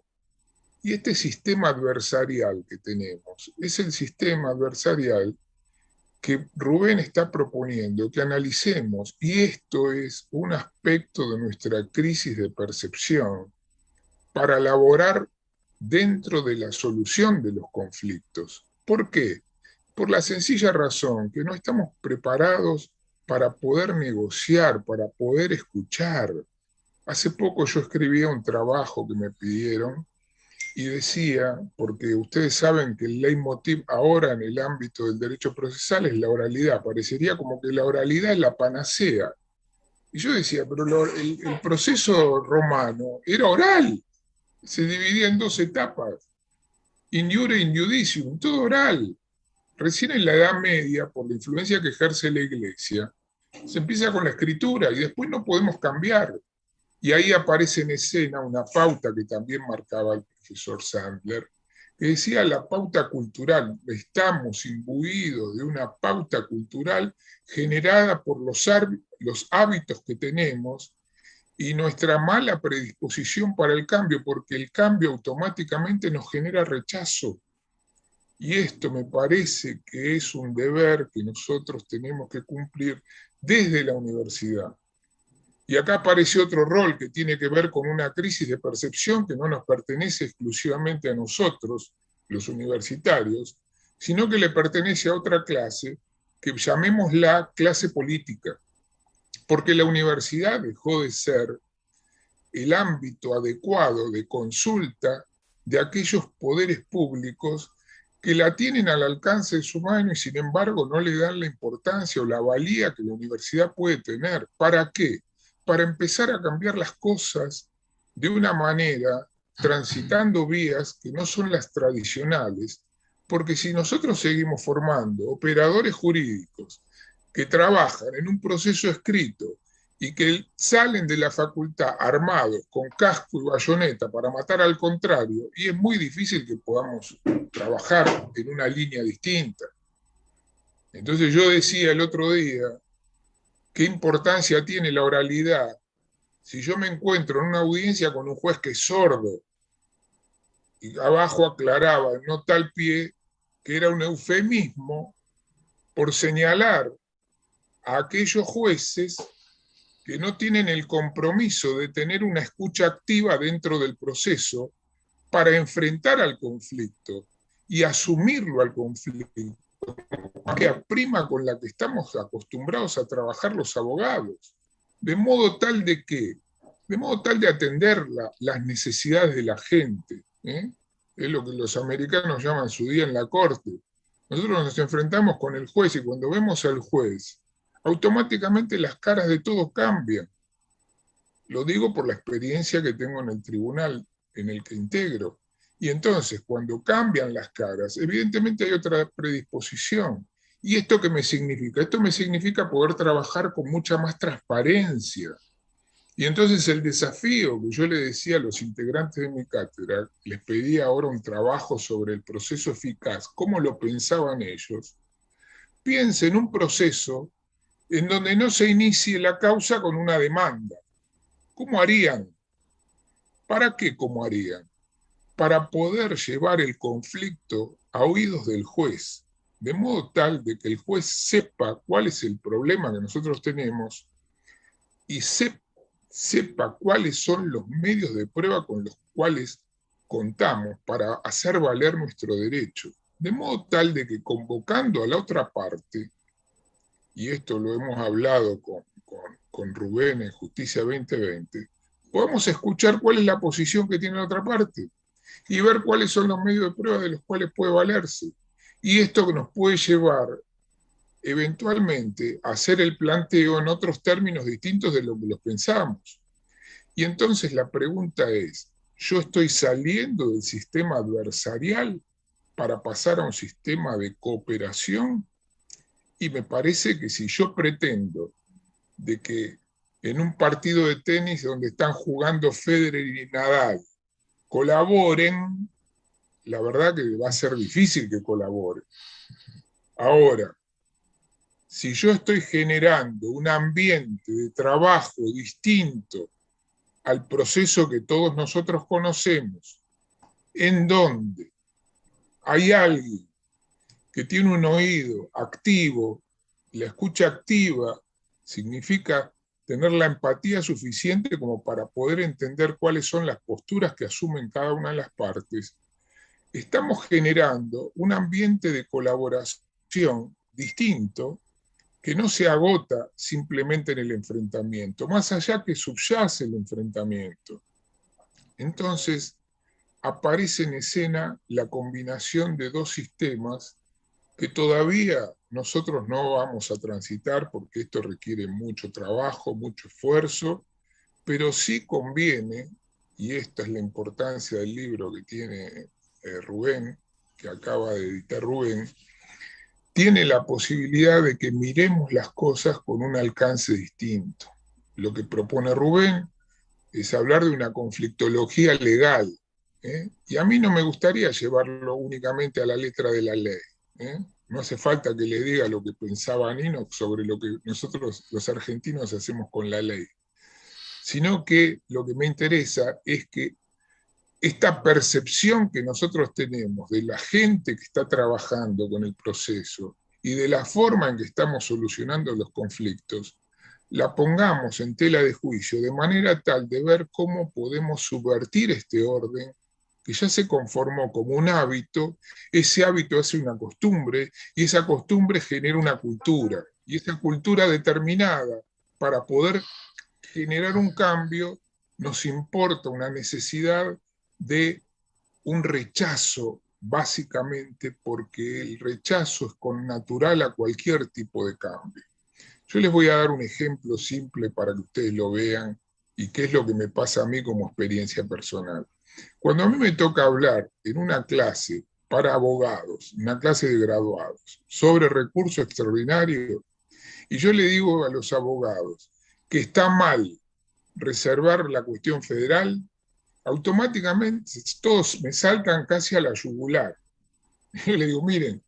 Y este sistema adversarial que tenemos es el sistema adversarial que Rubén está proponiendo que analicemos, y esto es un aspecto de nuestra crisis de percepción, para elaborar dentro de la solución de los conflictos. ¿Por qué? Por la sencilla razón que no estamos preparados para poder negociar, para poder escuchar. Hace poco yo escribía un trabajo que me pidieron y decía, porque ustedes saben que el leitmotiv ahora en el ámbito del derecho procesal es la oralidad, parecería como que la oralidad es la panacea. Y yo decía, pero el proceso romano era oral, se dividía en 2 etapas, in iure in judicium, todo oral. Recién en la Edad Media, por la influencia que ejerce la Iglesia, se empieza con la escritura y después no podemos cambiar. Y ahí aparece en escena una pauta que también marcaba el profesor Sandler, que decía la pauta cultural. Estamos imbuidos de una pauta cultural generada por los hábitos que tenemos y nuestra mala predisposición para el cambio, porque el cambio automáticamente nos genera rechazo. Y esto me parece que es un deber que nosotros tenemos que cumplir desde la universidad. Y acá aparece otro rol que tiene que ver con una crisis de percepción que no nos pertenece exclusivamente a nosotros, los universitarios, sino que le pertenece a otra clase, que llamémosla clase política. Porque la universidad dejó de ser el ámbito adecuado de consulta de aquellos poderes públicos que la tienen al alcance de su mano y sin embargo no le dan la importancia o la valía que la universidad puede tener. ¿Para qué? Para empezar a cambiar las cosas de una manera, transitando vías que no son las tradicionales, porque si nosotros seguimos formando operadores jurídicos que trabajan en un proceso escrito y que salen de la facultad armados con casco y bayoneta para matar al contrario, y es muy difícil que podamos trabajar en una línea distinta. Entonces yo decía el otro día, ¿qué importancia tiene la oralidad si yo me encuentro en una audiencia con un juez que es sordo? Y abajo aclaraba en nota al pie que era un eufemismo por señalar a aquellos jueces que no tienen el compromiso de tener una escucha activa dentro del proceso para enfrentar al conflicto y asumirlo al conflicto, que prima con la que estamos acostumbrados a trabajar los abogados, de modo tal de que, de modo tal de atender las necesidades de la gente, ¿eh? Es lo que los americanos llaman su día en la corte. Nosotros nos enfrentamos con el juez y cuando vemos al juez, automáticamente las caras de todos cambian. Lo digo por la experiencia que tengo en el tribunal en el que integro. Y entonces, cuando cambian las caras, evidentemente hay otra predisposición. ¿Y esto qué me significa? Esto me significa poder trabajar con mucha más transparencia. Y entonces el desafío que yo le decía a los integrantes de mi cátedra, les pedí ahora un trabajo sobre el proceso eficaz, cómo lo pensaban ellos. Piensen un proceso en donde no se inicie la causa con una demanda. ¿Cómo harían? ¿Para qué cómo harían? Para poder llevar el conflicto a oídos del juez, de modo tal de que el juez sepa cuál es el problema que nosotros tenemos y sepa cuáles son los medios de prueba con los cuales contamos para hacer valer nuestro derecho, de modo tal de que convocando a la otra parte, y esto lo hemos hablado con Rubén en Justicia 2020, podemos escuchar cuál es la posición que tiene la otra parte y ver cuáles son los medios de prueba de los cuales puede valerse. Y esto que nos puede llevar eventualmente a hacer el planteo en otros términos distintos de lo que los pensamos. Y entonces la pregunta es, ¿yo estoy saliendo del sistema adversarial para pasar a un sistema de cooperación? Y me parece que si yo pretendo de que en un partido de tenis donde están jugando Federer y Nadal colaboren, la verdad que va a ser difícil que colabore. Ahora, si yo estoy generando un ambiente de trabajo distinto al proceso que todos nosotros conocemos, en donde hay alguien que tiene un oído activo, la escucha activa significa tener la empatía suficiente como para poder entender cuáles son las posturas que asumen cada una de las partes, estamos generando un ambiente de colaboración distinto que no se agota simplemente en el enfrentamiento, más allá que subyace el enfrentamiento. Entonces, aparece en escena la combinación de dos sistemas que todavía nosotros no vamos a transitar porque esto requiere mucho trabajo, mucho esfuerzo, pero sí conviene, y esta es la importancia del libro que tiene Rubén, que acaba de editar Rubén, tiene la posibilidad de que miremos las cosas con un alcance distinto. Lo que propone Rubén es hablar de una conflictología legal, y a mí no me gustaría llevarlo únicamente a la letra de la ley. No hace falta que le diga lo que pensaba Nino sobre lo que nosotros los argentinos hacemos con la ley, sino que lo que me interesa es que esta percepción que nosotros tenemos de la gente que está trabajando con el proceso y de la forma en que estamos solucionando los conflictos, la pongamos en tela de juicio de manera tal de ver cómo podemos subvertir este orden que ya se conformó como un hábito, ese hábito hace una costumbre y esa costumbre genera una cultura, y esa cultura determinada para poder generar un cambio nos importa una necesidad de un rechazo, básicamente porque el rechazo es connatural a cualquier tipo de cambio. Yo les voy a dar un ejemplo simple para que ustedes lo vean y qué es lo que me pasa a mí como experiencia personal. Cuando a mí me toca hablar en una clase para abogados, una clase de graduados, sobre recurso extraordinario, y yo le digo a los abogados que está mal reservar la cuestión federal, automáticamente todos me saltan casi a la yugular. Yo le digo, miren,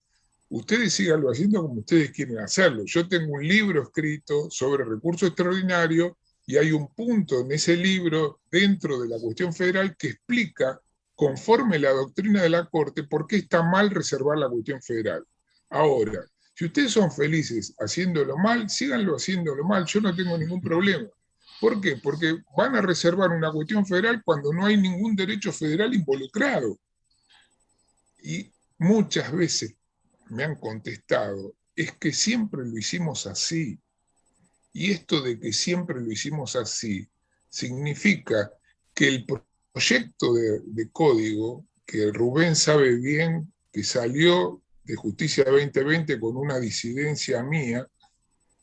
ustedes síganlo haciendo como ustedes quieren hacerlo. Yo tengo un libro escrito sobre recurso extraordinario y hay un punto en ese libro dentro de la cuestión federal que explica, conforme la doctrina de la Corte, por qué está mal reservar la cuestión federal. Ahora, si ustedes son felices haciéndolo mal, síganlo haciéndolo mal, yo no tengo ningún problema. ¿Por qué? Porque van a reservar una cuestión federal cuando no hay ningún derecho federal involucrado. Y muchas veces me han contestado, es que siempre lo hicimos así. Y esto de que siempre lo hicimos así significa que el proyecto de código, que Rubén sabe bien que salió de Justicia 2020 con una disidencia mía,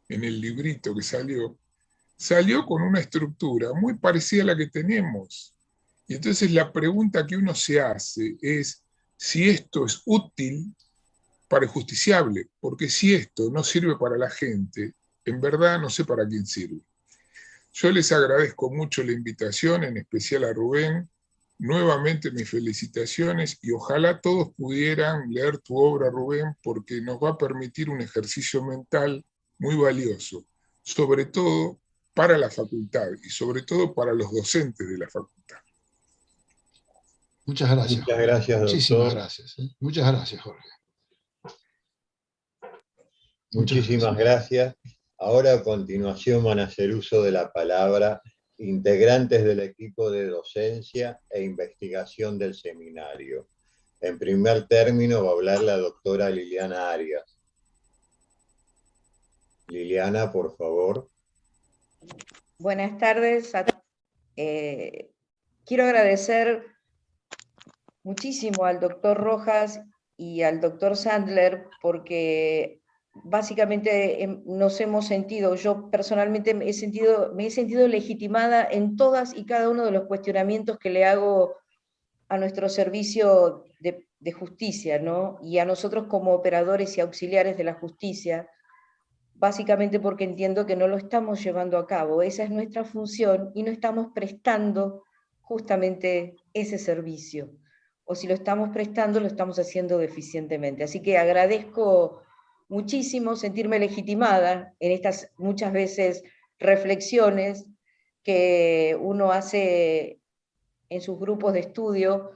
en el librito que salió con una estructura muy parecida a la que tenemos. Y entonces la pregunta que uno se hace es si esto es útil para el justiciable, porque si esto no sirve para la gente, en verdad no sé para quién sirve. Yo les agradezco mucho la invitación, en especial a Rubén, nuevamente mis felicitaciones y ojalá todos pudieran leer tu obra, Rubén, porque nos va a permitir un ejercicio mental muy valioso, sobre todo para la facultad y sobre todo para los docentes de la facultad. Muchas gracias. Muchas gracias, doctor. Muchísimas gracias. Muchas gracias, Jorge. Muchísimas gracias. Ahora a continuación van a hacer uso de la palabra integrantes del equipo de docencia e investigación del seminario. En primer término va a hablar la doctora Liliana Arias. Liliana, por favor. Buenas tardes. Quiero agradecer muchísimo al doctor Rojas y al doctor Sandler porque básicamente nos hemos sentido, yo personalmente me he sentido legitimada en todas y cada uno de los cuestionamientos que le hago a nuestro servicio de justicia, ¿no? Y a nosotros como operadores y auxiliares de la justicia, básicamente porque entiendo que no lo estamos llevando a cabo, esa es nuestra función y no estamos prestando justamente ese servicio. o si lo estamos prestando, lo estamos haciendo deficientemente. Así que agradezco muchísimo sentirme legitimada en estas muchas veces reflexiones que uno hace en sus grupos de estudio,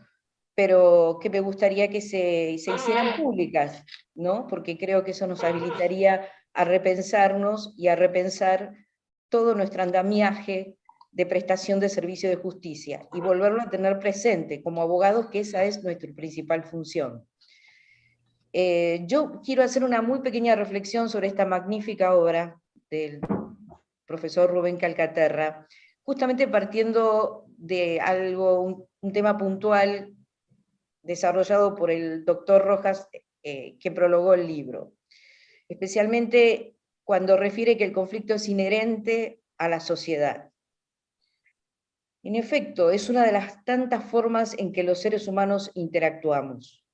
pero que me gustaría que se hicieran públicas, ¿no? Porque creo que eso nos habilitaría a repensarnos y a repensar todo nuestro andamiaje de prestación de servicio de justicia, y volverlo a tener presente como abogados, que esa es nuestra principal función. Yo quiero hacer una muy pequeña reflexión sobre esta magnífica obra del profesor Rubén Calcaterra, justamente partiendo de algo, un tema puntual desarrollado por el doctor Rojas, que prologó el libro, especialmente cuando refiere que el conflicto es inherente a la sociedad. En efecto, es una de las tantas formas en que los seres humanos interactuamos.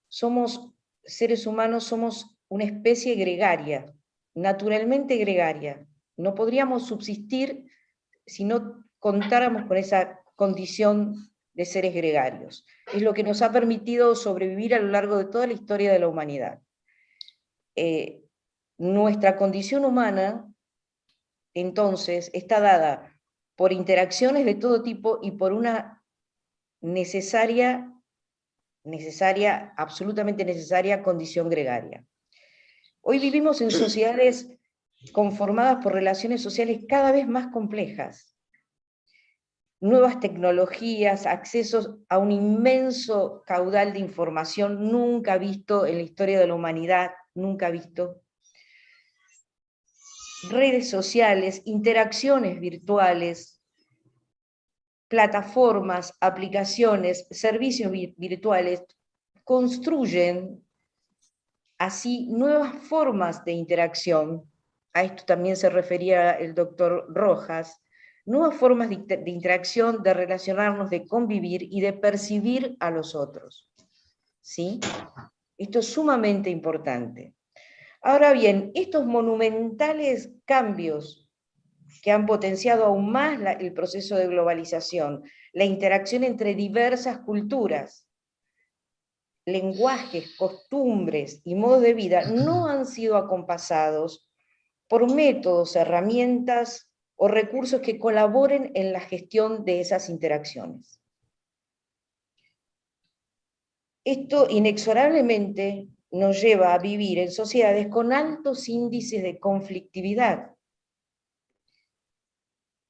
Somos seres humanos, somos una especie gregaria, naturalmente gregaria. No podríamos subsistir si no contáramos con esa condición de seres gregarios. Es lo que nos ha permitido sobrevivir a lo largo de toda la historia de la humanidad. Nuestra condición humana, entonces, está dada por interacciones de todo tipo y por una absolutamente necesaria condición gregaria. Hoy vivimos en sociedades conformadas por relaciones sociales cada vez más complejas, nuevas tecnologías, accesos a un inmenso caudal de información nunca visto en la historia de la humanidad, nunca visto, redes sociales, interacciones virtuales, plataformas, aplicaciones, servicios virtuales, construyen así nuevas formas de interacción. A esto también se refería el doctor Rojas, nuevas formas de interacción, de relacionarnos, de convivir y de percibir a los otros. ¿Sí? Esto es sumamente importante. Ahora bien, estos monumentales cambios que han potenciado aún más el proceso de globalización, la interacción entre diversas culturas, lenguajes, costumbres y modos de vida, no han sido acompasados por métodos, herramientas o recursos que colaboren en la gestión de esas interacciones. Esto inexorablemente nos lleva a vivir en sociedades con altos índices de conflictividad.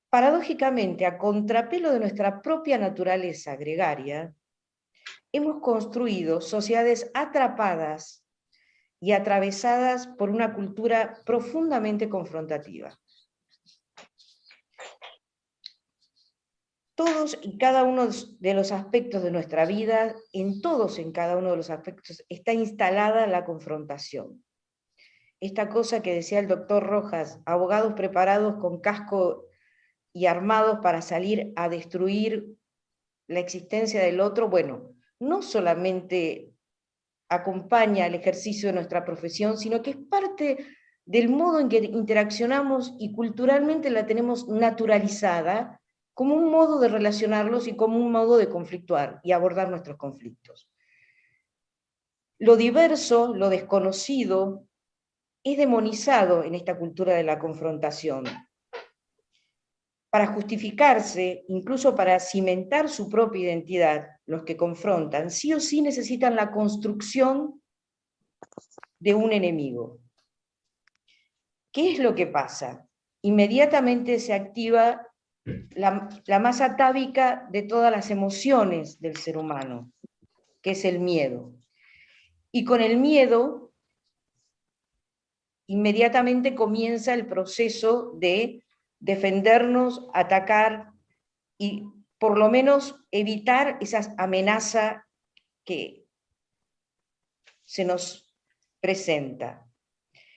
Paradójicamente, a contrapelo de nuestra propia naturaleza gregaria, hemos construido sociedades atrapadas y atravesadas por una cultura profundamente confrontativa. Todos y cada uno de los aspectos de nuestra vida, en cada uno de los aspectos, está instalada la confrontación. Esta cosa que decía el doctor Rojas, abogados preparados con casco y armados para salir a destruir la existencia del otro, bueno, no solamente acompaña el ejercicio de nuestra profesión, sino que es parte del modo en que interaccionamos y culturalmente la tenemos naturalizada como un modo de relacionarlos y como un modo de conflictuar y abordar nuestros conflictos. Lo diverso, lo desconocido, es demonizado en esta cultura de la confrontación. Para justificarse, incluso para cimentar su propia identidad, los que confrontan, sí o sí necesitan la construcción de un enemigo. ¿Qué es lo que pasa? Inmediatamente se activa la más atávica de todas las emociones del ser humano, que es el miedo. Y con el miedo, inmediatamente comienza el proceso de defendernos, atacar y por lo menos evitar esa amenaza que se nos presenta.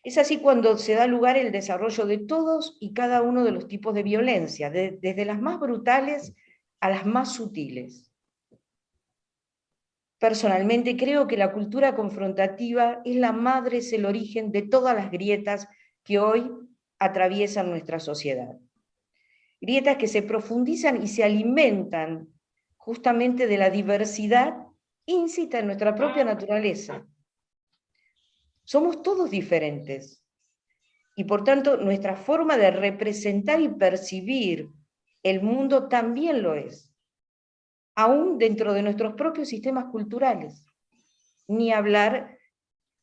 Es así cuando se da lugar el desarrollo de todos y cada uno de los tipos de violencia, desde las más brutales a las más sutiles. Personalmente creo que la cultura confrontativa es la madre, es el origen de todas las grietas que hoy atraviesan nuestra sociedad. Grietas que se profundizan y se alimentan justamente de la diversidad íncita en nuestra propia naturaleza. Somos todos diferentes, y por tanto nuestra forma de representar y percibir el mundo también lo es, aún dentro de nuestros propios sistemas culturales, ni hablar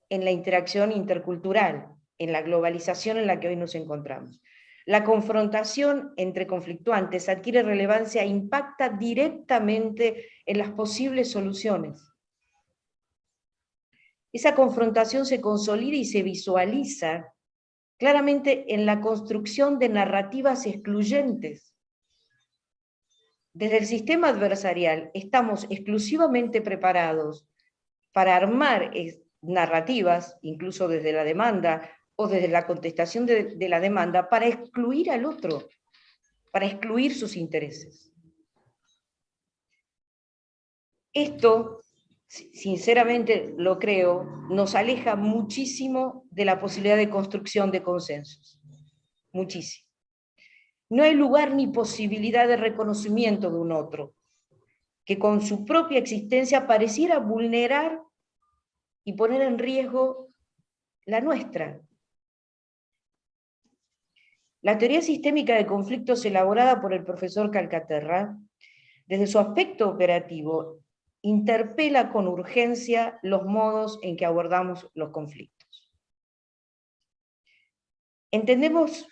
en la interacción intercultural, en la globalización en la que hoy nos encontramos. La confrontación entre conflictuantes adquiere relevancia e impacta directamente en las posibles soluciones. Esa confrontación se consolida y se visualiza claramente en la construcción de narrativas excluyentes. Desde el sistema adversarial estamos exclusivamente preparados para armar narrativas, incluso desde la demanda o desde la contestación de la demanda, para excluir al otro, para excluir sus intereses. Esto, sinceramente lo creo, nos aleja muchísimo de la posibilidad de construcción de consensos. Muchísimo. No hay lugar ni posibilidad de reconocimiento de un otro, que con su propia existencia pareciera vulnerar y poner en riesgo la nuestra. La teoría sistémica de conflictos elaborada por el profesor Calcaterra, desde su aspecto operativo, interpela con urgencia los modos en que abordamos los conflictos. Entendemos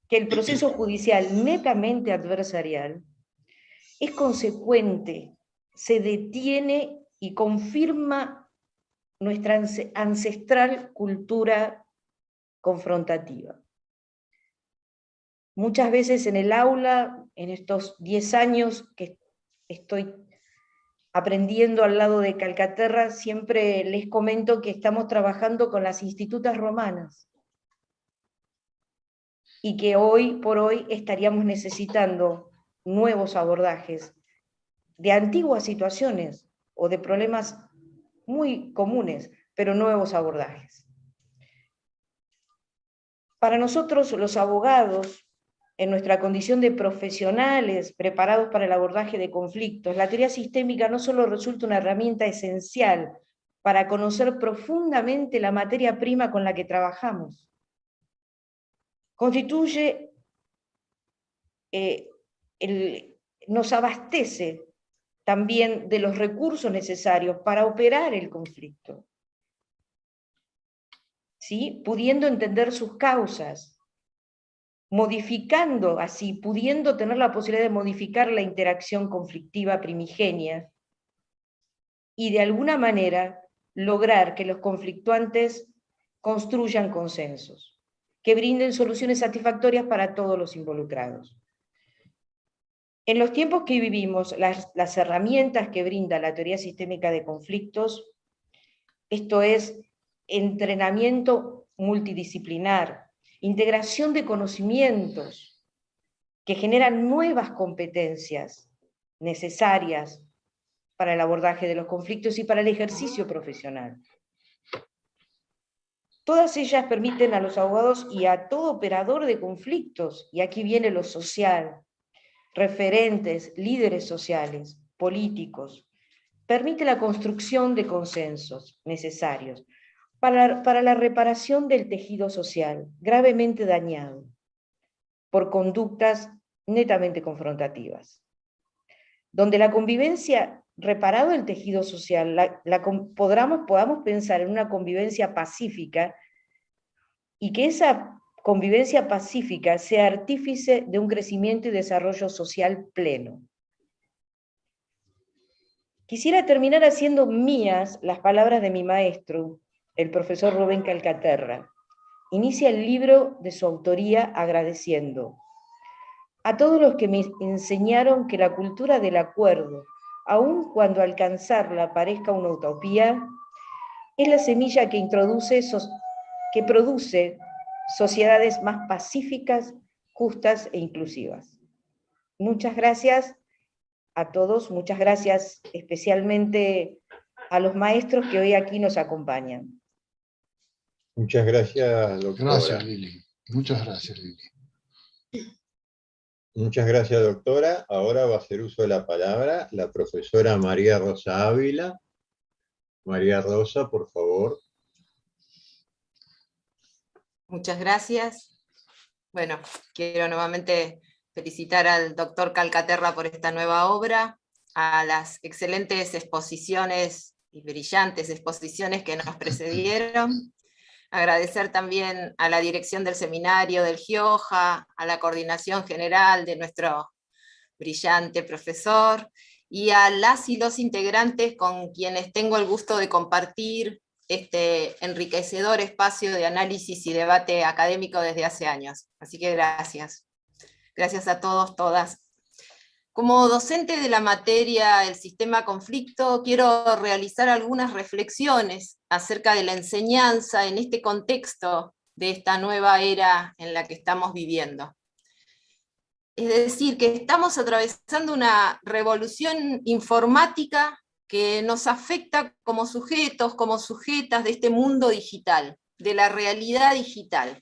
que el proceso judicial netamente adversarial es consecuente, se detiene y confirma nuestra ancestral cultura confrontativa. Muchas veces en el aula, en estos 10 años que estoy aprendiendo al lado de Calcaterra, siempre les comento que estamos trabajando con las institutas romanas y que hoy por hoy estaríamos necesitando nuevos abordajes de antiguas situaciones o de problemas muy comunes, pero nuevos abordajes. Para nosotros, los abogados, en nuestra condición de profesionales preparados para el abordaje de conflictos, la teoría sistémica no solo resulta una herramienta esencial para conocer profundamente la materia prima con la que trabajamos, constituye, nos abastece también de los recursos necesarios para operar el conflicto, ¿sí? Pudiendo entender sus causas, modificando así, pudiendo tener la posibilidad de modificar la interacción conflictiva primigenia y de alguna manera lograr que los conflictuantes construyan consensos, que brinden soluciones satisfactorias para todos los involucrados. En los tiempos que vivimos, las herramientas que brinda la teoría sistémica de conflictos, esto es entrenamiento multidisciplinar, integración de conocimientos que generan nuevas competencias necesarias para el abordaje de los conflictos y para el ejercicio profesional. Todas ellas permiten a los abogados y a todo operador de conflictos, y aquí viene lo social, referentes, líderes sociales, políticos, permite la construcción de consensos necesarios para la reparación del tejido social, gravemente dañado por conductas netamente confrontativas. Donde la convivencia, reparado el tejido social, podamos pensar en una convivencia pacífica y que esa convivencia pacífica sea artífice de un crecimiento y desarrollo social pleno. Quisiera terminar haciendo mías las palabras de mi maestro, el profesor Rubén Calcaterra. Inicia el libro de su autoría agradeciendo a todos los que me enseñaron que la cultura del acuerdo, aun cuando alcanzarla parezca una utopía, es la semilla que produce sociedades más pacíficas, justas e inclusivas. Muchas gracias a todos, muchas gracias especialmente a los maestros que hoy aquí nos acompañan. Muchas gracias, doctora. Gracias, Lili. Muchas gracias, Lili. Muchas gracias, doctora. Ahora va a hacer uso de la palabra la profesora María Rosa Ávila. María Rosa, por favor. Muchas gracias. Bueno, quiero nuevamente felicitar al doctor Calcaterra por esta nueva obra, a las excelentes exposiciones y brillantes exposiciones que nos precedieron. Agradecer también a la dirección del seminario del GIOJA, a la coordinación general de nuestro brillante profesor, y a las y los integrantes con quienes tengo el gusto de compartir este enriquecedor espacio de análisis y debate académico desde hace años. Así que gracias. Gracias a todos, todas. Como docente de la materia El sistema conflicto, quiero realizar algunas reflexiones acerca de la enseñanza en este contexto de esta nueva era en la que estamos viviendo. Es decir, que estamos atravesando una revolución informática que nos afecta como sujetos, como sujetas de este mundo digital, de la realidad digital.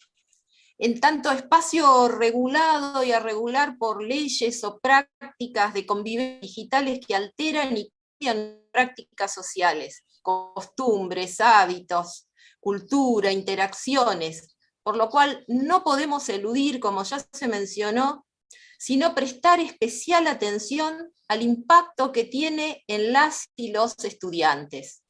En tanto espacio regulado y a regular por leyes o prácticas de convivencia digitales que alteran y cambian prácticas sociales, costumbres, hábitos, cultura, interacciones, por lo cual no podemos eludir, como ya se mencionó, sino prestar especial atención al impacto que tiene en las y los estudiantes.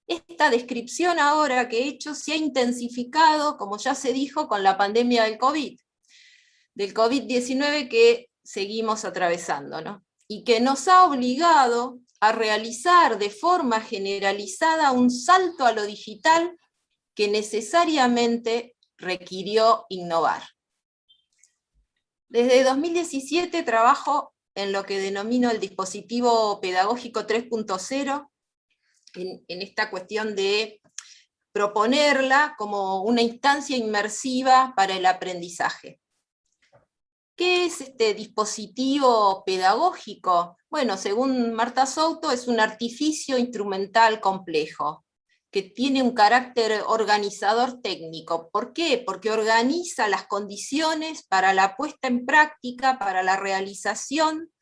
Esta descripción ahora que he hecho se ha intensificado, como ya se dijo, con la pandemia del COVID-19 que seguimos atravesando, ¿no? Y que nos ha obligado a realizar de forma generalizada un salto a lo digital que necesariamente requirió innovar. Desde 2017 trabajo en lo que denomino el dispositivo pedagógico 3.0, en esta cuestión de proponerla como una instancia inmersiva para el aprendizaje. ¿Qué es este dispositivo pedagógico? Bueno, según Marta Souto, es un artificio instrumental complejo, que tiene un carácter organizador técnico. ¿Por qué? Porque organiza las condiciones para la puesta en práctica, para la realización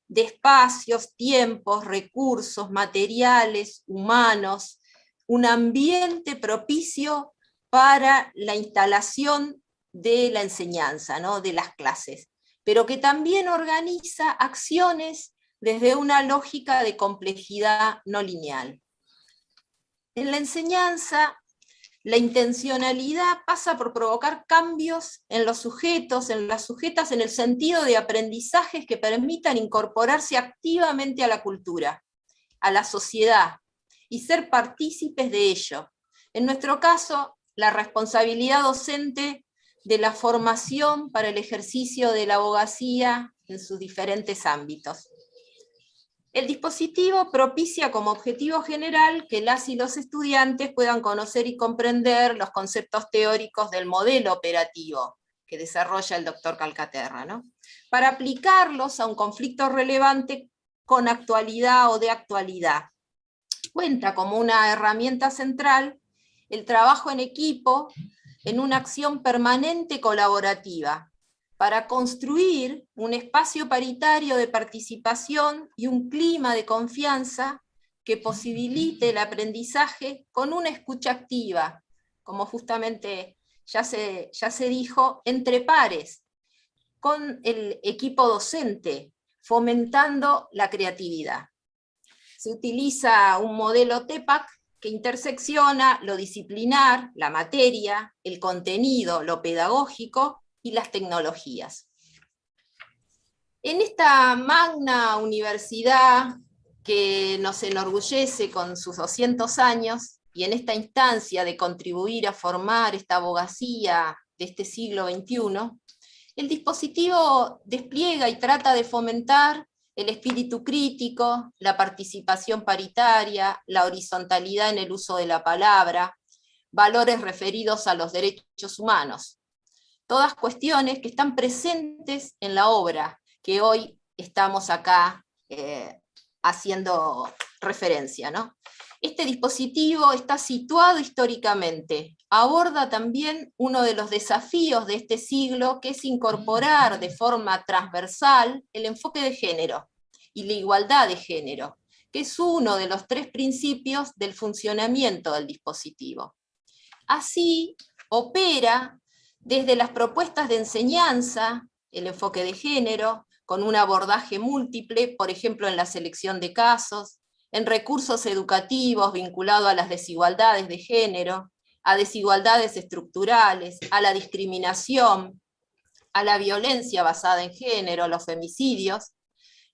de espacios, tiempos, recursos, materiales, humanos, un ambiente propicio para la instalación de la enseñanza, ¿no? De las clases, pero que también organiza acciones desde una lógica de complejidad no lineal. En la enseñanza, la intencionalidad pasa por provocar cambios en los sujetos, en las sujetas, en el sentido de aprendizajes que permitan incorporarse activamente a la cultura, a la sociedad, y ser partícipes de ello. En nuestro caso, la responsabilidad docente de la formación para el ejercicio de la abogacía en sus diferentes ámbitos. El dispositivo propicia como objetivo general que las y los estudiantes puedan conocer y comprender los conceptos teóricos del modelo operativo que desarrolla el doctor Calcaterra, ¿no? Para aplicarlos a un conflicto relevante con actualidad o de actualidad. Cuenta como una herramienta central el trabajo en equipo en una acción permanente colaborativa, para construir un espacio paritario de participación y un clima de confianza que posibilite el aprendizaje con una escucha activa, como justamente ya se dijo, entre pares, con el equipo docente, fomentando la creatividad. Se utiliza un modelo TEPAC que intersecciona lo disciplinar, la materia, el contenido, lo pedagógico, y las tecnologías. En esta magna universidad que nos enorgullece con sus 200 años, y en esta instancia de contribuir a formar esta abogacía de este siglo XXI, el dispositivo despliega y trata de fomentar el espíritu crítico, la participación paritaria, la horizontalidad en el uso de la palabra, valores referidos a los derechos humanos. Todas cuestiones que están presentes en la obra que hoy estamos acá haciendo referencia, ¿no? Este dispositivo está situado históricamente, aborda también uno de los desafíos de este siglo, que es incorporar de forma transversal el enfoque de género y la igualdad de género, que es uno de los 3 principios del funcionamiento del dispositivo. Así, opera desde las propuestas de enseñanza, el enfoque de género, con un abordaje múltiple, por ejemplo, en la selección de casos, en recursos educativos vinculados a las desigualdades de género, a desigualdades estructurales, a la discriminación, a la violencia basada en género, a los femicidios,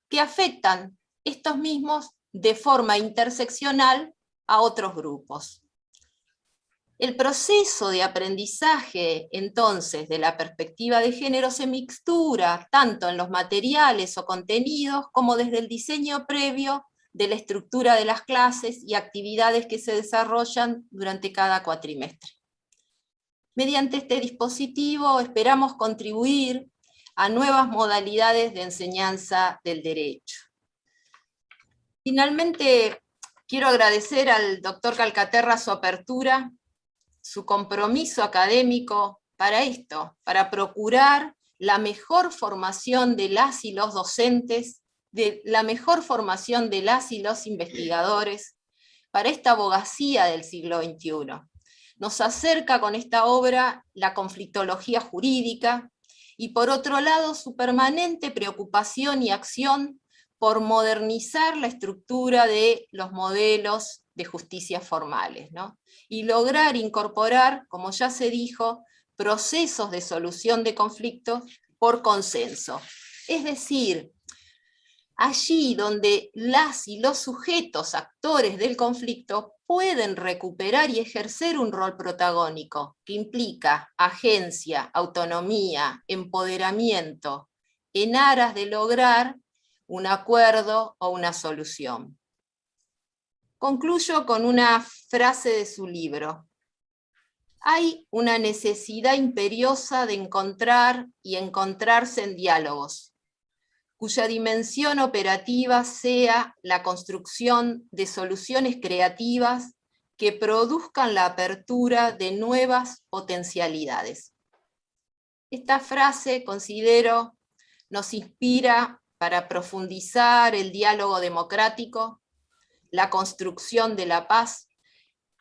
que afectan estos mismos de forma interseccional a otros grupos. El proceso de aprendizaje, entonces, de la perspectiva de género se mixtura tanto en los materiales o contenidos como desde el diseño previo de la estructura de las clases y actividades que se desarrollan durante cada cuatrimestre. Mediante este dispositivo esperamos contribuir a nuevas modalidades de enseñanza del derecho. Finalmente, quiero agradecer al doctor Calcaterra su apertura, su compromiso académico para esto, para procurar la mejor formación de las y los docentes, de la mejor formación de las y los investigadores para esta abogacía del siglo XXI. Nos acerca con esta obra la conflictología jurídica y por otro lado su permanente preocupación y acción por modernizar la estructura de los modelos de justicia formales, ¿no? Y lograr incorporar, como ya se dijo, procesos de solución de conflictos por consenso. Es decir, allí donde las y los sujetos actores del conflicto pueden recuperar y ejercer un rol protagónico que implica agencia, autonomía, empoderamiento, en aras de lograr un acuerdo o una solución. Concluyo con una frase de su libro. Hay una necesidad imperiosa de encontrar y encontrarse en diálogos, cuya dimensión operativa sea la construcción de soluciones creativas que produzcan la apertura de nuevas potencialidades. Esta frase, considero, nos inspira para profundizar el diálogo democrático, la construcción de la paz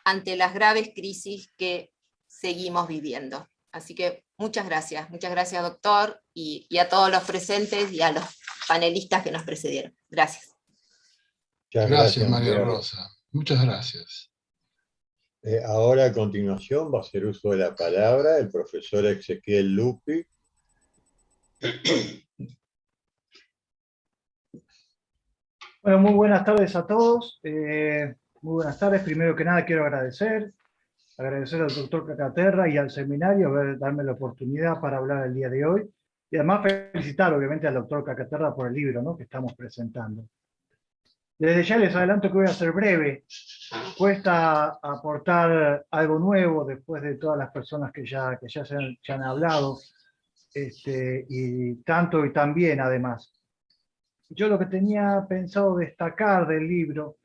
ante las graves crisis que seguimos viviendo. Así que muchas gracias doctor, y a todos los presentes y a los panelistas que nos precedieron. Gracias. Gracias, María Rosa. Muchas gracias. Ahora a continuación va a hacer uso de la palabra el profesor Ezequiel Lupi. Bueno, muy buenas tardes a todos. Muy buenas tardes. Primero que nada quiero agradecer al doctor Calcaterra y al seminario por darme la oportunidad para hablar el día de hoy. Y además felicitar obviamente al doctor Calcaterra por el libro, ¿no?, que estamos presentando. Desde ya les adelanto que voy a ser breve. Cuesta aportar algo nuevo después de todas las personas que ya se han hablado, y tanto y tan bien además. Yo lo que tenía pensado destacar del libro,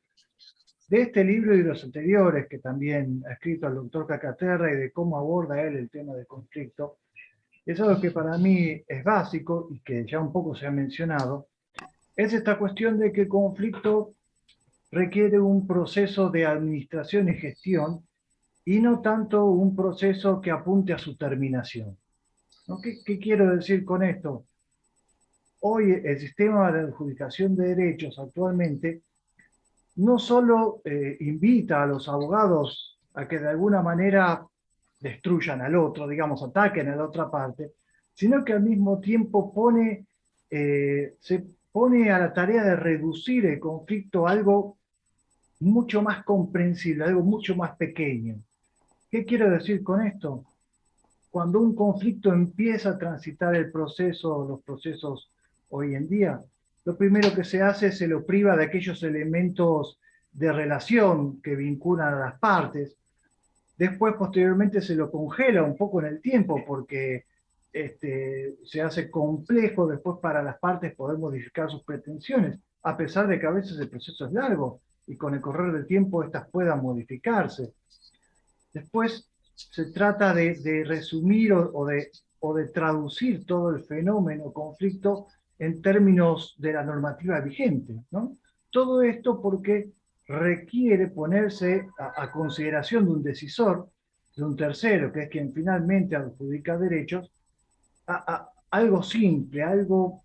de este libro y de los anteriores, que también ha escrito el doctor Calcaterra, y de cómo aborda él el tema del conflicto, es algo que para mí es básico y que ya un poco se ha mencionado, es esta cuestión de que el conflicto requiere un proceso de administración y gestión y no tanto un proceso que apunte a su terminación, ¿no? ¿Qué quiero decir con esto? Hoy el sistema de adjudicación de derechos actualmente no solo invita a los abogados a que de alguna manera destruyan al otro, digamos, ataquen a la otra parte, sino que al mismo tiempo se pone a la tarea de reducir el conflicto a algo mucho más comprensible, algo mucho más pequeño. ¿Qué quiero decir con esto? Cuando un conflicto empieza a transitar los procesos hoy en día, lo primero que se hace es se lo priva de aquellos elementos de relación que vinculan a las partes. Después, posteriormente, se lo congela un poco en el tiempo porque se hace complejo después para las partes poder modificar sus pretensiones, a pesar de que a veces el proceso es largo. y con el correr del tiempo estas puedan modificarse. Después se trata de resumir o de traducir todo el fenómeno conflicto en términos de la normativa vigente, ¿no? Todo esto porque requiere ponerse a consideración de un decisor, de un tercero, que es quien finalmente adjudica derechos, a algo simple, algo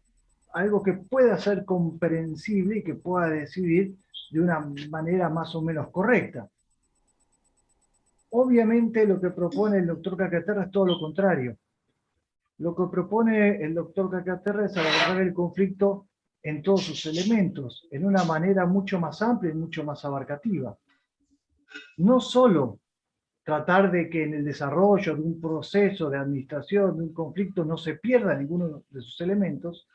que pueda ser comprensible y que pueda decidir de una manera más o menos correcta. Obviamente lo que propone el doctor Cacaterra es todo lo contrario. Lo que propone el doctor Cacaterra es abordar el conflicto en todos sus elementos, en una manera mucho más amplia y mucho más abarcativa. No solo tratar de que en el desarrollo de un proceso de administración, de un conflicto, no se pierda ninguno de sus elementos,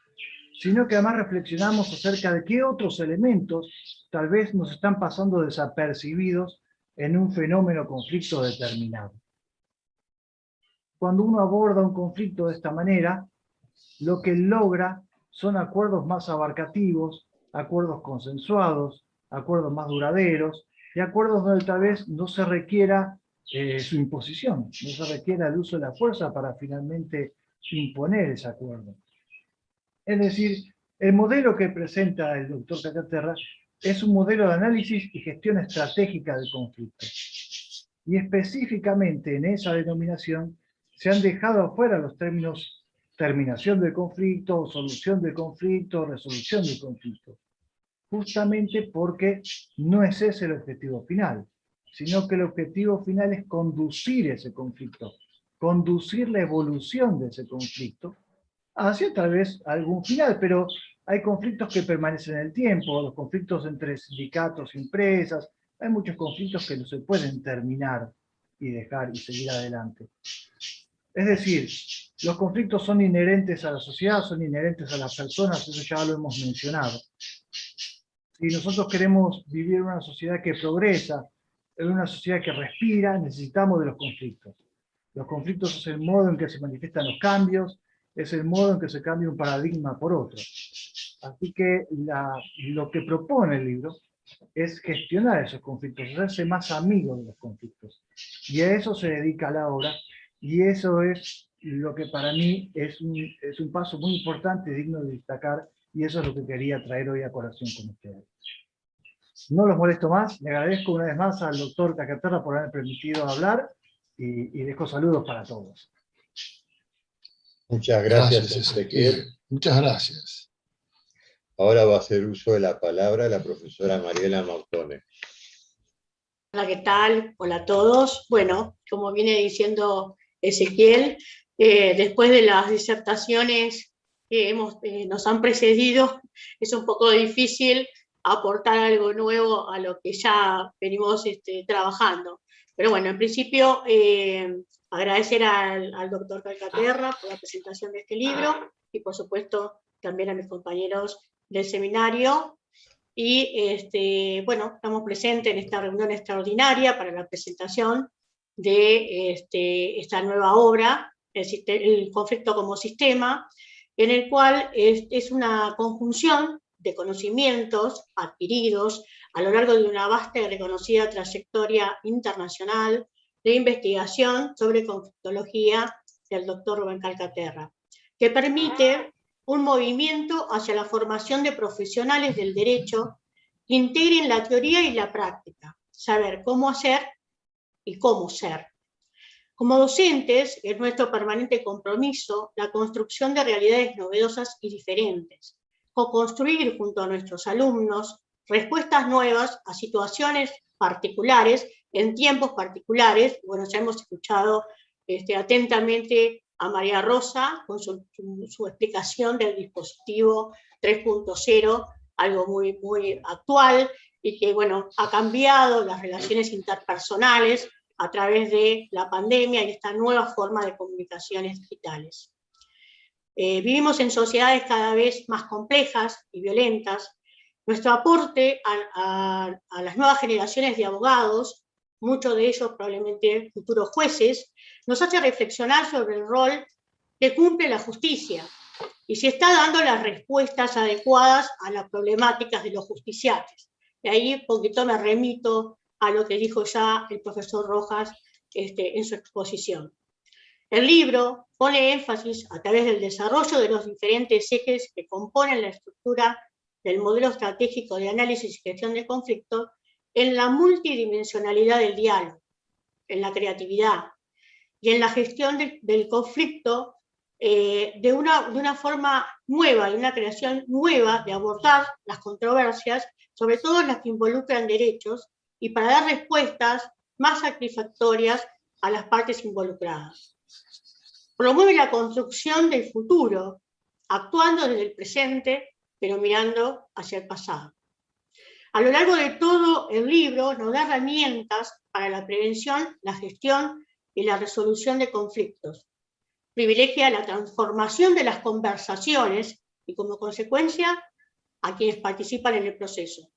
sino que además reflexionamos acerca de qué otros elementos tal vez nos están pasando desapercibidos en un fenómeno conflicto determinado. Cuando uno aborda un conflicto de esta manera, lo que logra son acuerdos más abarcativos, acuerdos consensuados, acuerdos más duraderos, y acuerdos donde tal vez no se requiera su imposición, no se requiera el uso de la fuerza para finalmente imponer ese acuerdo. Es decir, el modelo que presenta el doctor Cacaterra es un modelo de análisis y gestión estratégica del conflicto. Y específicamente en esa denominación se han dejado afuera los términos terminación del conflicto, solución del conflicto, resolución del conflicto. Justamente porque no es ese el objetivo final, sino que el objetivo final es conducir ese conflicto, conducir la evolución de ese conflicto hacia tal vez algún final, pero hay conflictos que permanecen en el tiempo, los conflictos entre sindicatos y empresas, hay muchos conflictos que no se pueden terminar y dejar y seguir adelante. Es decir, los conflictos son inherentes a la sociedad, son inherentes a las personas, eso ya lo hemos mencionado. Si nosotros queremos vivir en una sociedad que progresa, en una sociedad que respira, necesitamos de los conflictos. Los conflictos es el modo en que se manifiestan los cambios, es el modo en que se cambia un paradigma por otro. Así que lo que propone el libro es gestionar esos conflictos, hacerse más amigo de los conflictos. Y a eso se dedica la obra, y eso es lo que para mí es un paso muy importante, digno de destacar, y eso es lo que quería traer hoy a colación con ustedes. No los molesto más, le agradezco una vez más al doctor Cacaterra por haberme permitido hablar, y dejo saludos para todos. Muchas gracias, Ezequiel. Muchas gracias. Ahora va a hacer uso de la palabra la profesora Mariela Mautone. Hola, ¿qué tal? Hola a todos. Bueno, como viene diciendo Ezequiel, después de las disertaciones que nos han precedido, es un poco difícil aportar algo nuevo a lo que ya venimos trabajando. Pero bueno, en principio, agradecer al doctor Cacaterra por la presentación de este libro y por supuesto también a mis compañeros del seminario. Y bueno, estamos presentes en esta reunión extraordinaria para la presentación de esta nueva obra, el conflicto como sistema, en el cual es una conjunción de conocimientos adquiridos a lo largo de una vasta y reconocida trayectoria internacional de investigación sobre conflictología del doctor Rubén Calcaterra, que permite un movimiento hacia la formación de profesionales del derecho que integren la teoría y la práctica, saber cómo hacer y cómo ser. Como docentes, es nuestro permanente compromiso la construcción de realidades novedosas y diferentes, co-construir junto a nuestros alumnos respuestas nuevas a situaciones particulares, en tiempos particulares. Bueno, ya hemos escuchado atentamente a María Rosa con su explicación del dispositivo 3.0, algo muy, muy actual y que, bueno, ha cambiado las relaciones interpersonales a través de la pandemia y esta nueva forma de comunicaciones digitales. Vivimos en sociedades cada vez más complejas y violentas. Nuestro aporte a las nuevas generaciones de abogados, muchos de ellos probablemente futuros jueces, nos hace reflexionar sobre el rol que cumple la justicia y si está dando las respuestas adecuadas a las problemáticas de los justiciables. Y ahí un poquito me remito a lo que dijo ya el profesor Rojas en su exposición. El libro pone énfasis a través del desarrollo de los diferentes ejes que componen la estructura del modelo estratégico de análisis y gestión de conflictos en la multidimensionalidad del diálogo, en la creatividad y en la gestión del conflicto de una forma nueva, de una creación nueva de abordar las controversias, sobre todo las que involucran derechos, y para dar respuestas más satisfactorias a las partes involucradas. Promueve la construcción del futuro, actuando desde el presente, pero mirando hacia el pasado. A lo largo de todo el libro nos da herramientas para la prevención, la gestión y la resolución de conflictos. Privilegia la transformación de las conversaciones y, como consecuencia, a quienes participan en el proceso.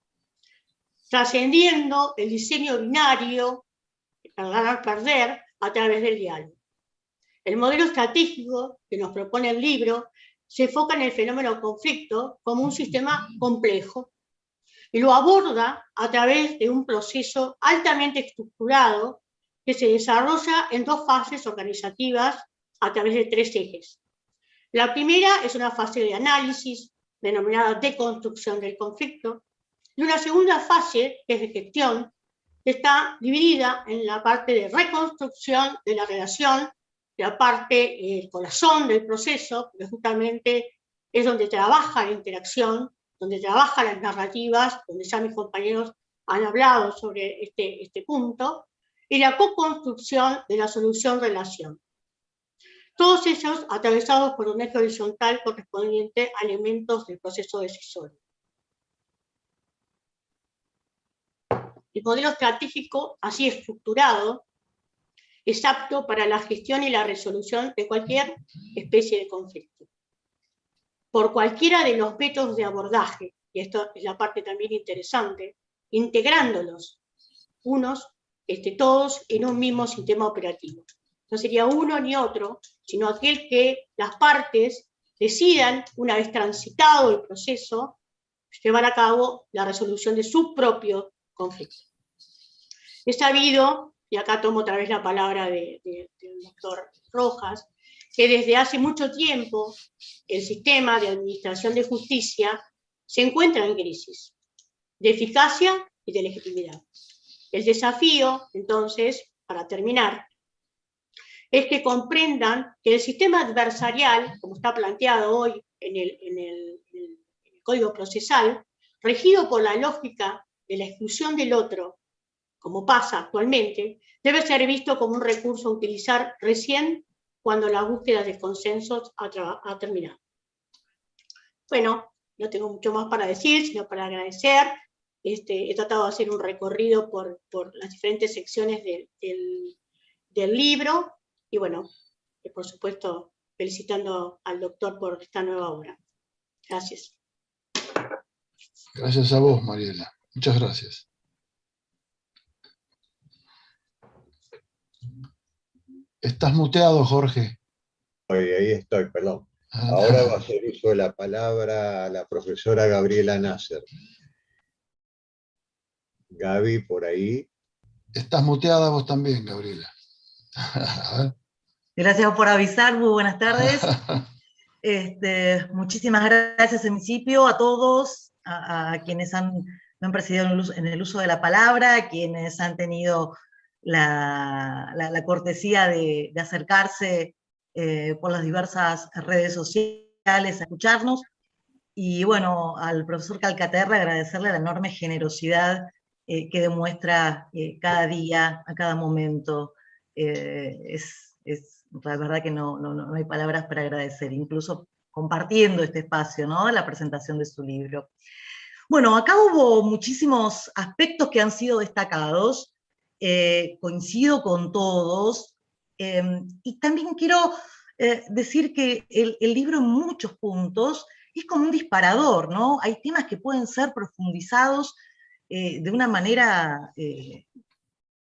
Trascendiendo el diseño binario, el ganar-perder, a través del diálogo. El modelo estratégico que nos propone el libro se enfoca en el fenómeno conflicto como un sistema complejo y lo aborda a través de un proceso altamente estructurado que se desarrolla en dos fases organizativas a través de tres ejes. La primera es una fase de análisis, denominada deconstrucción del conflicto, y una segunda fase, que es de gestión, que está dividida en la parte de reconstrucción de la relación, la parte, el corazón del proceso, que justamente es donde trabaja la interacción, donde trabajan las narrativas, donde ya mis compañeros han hablado sobre este punto, y la co-construcción de la solución-relación. Todos ellos atravesados por un eje horizontal correspondiente a elementos del proceso decisorio. El modelo estratégico, así estructurado, es apto para la gestión y la resolución de cualquier especie de conflicto. Por cualquiera de los métodos de abordaje, y esto es la parte también interesante, integrándolos, todos en un mismo sistema operativo. No sería uno ni otro, sino aquel que las partes decidan, una vez transitado el proceso, llevar a cabo la resolución de su propio conflicto. Es sabido, y acá tomo otra vez la palabra del doctor Rojas, que desde hace mucho tiempo el sistema de administración de justicia se encuentra en crisis, de eficacia y de legitimidad. El desafío, entonces, para terminar, es que comprendan que el sistema adversarial, como está planteado hoy en el Código Procesal, regido por la lógica de la exclusión del otro, como pasa actualmente, debe ser visto como un recurso a utilizar recién cuando la búsqueda de consensos ha terminado. Bueno, no tengo mucho más para decir, sino para agradecer. He tratado de hacer un recorrido por las diferentes secciones del libro, y bueno, por supuesto, felicitando al doctor por esta nueva obra. Gracias. Gracias a vos, Mariela. Muchas gracias. Estás muteado, Jorge. Ahí estoy, perdón. Ahora va a hacer uso de la palabra la profesora Gabriela Nasser. Gaby, por ahí. Estás muteada vos también, Gabriela. A ver. Gracias por avisar, muy buenas tardes. Muchísimas gracias en principio a todos, a quienes me han precedido en el uso de la palabra, a quienes han tenido la cortesía de acercarse por las diversas redes sociales a escucharnos. Y bueno, al profesor Calcaterra agradecerle la enorme generosidad que demuestra cada día, a cada momento. La verdad que no hay palabras para agradecer, incluso compartiendo este espacio, ¿no? La presentación de su libro. Bueno, acá hubo muchísimos aspectos que han sido destacados, coincido con todos, y también quiero decir que el libro en muchos puntos es como un disparador, ¿no? Hay temas que pueden ser profundizados de una manera,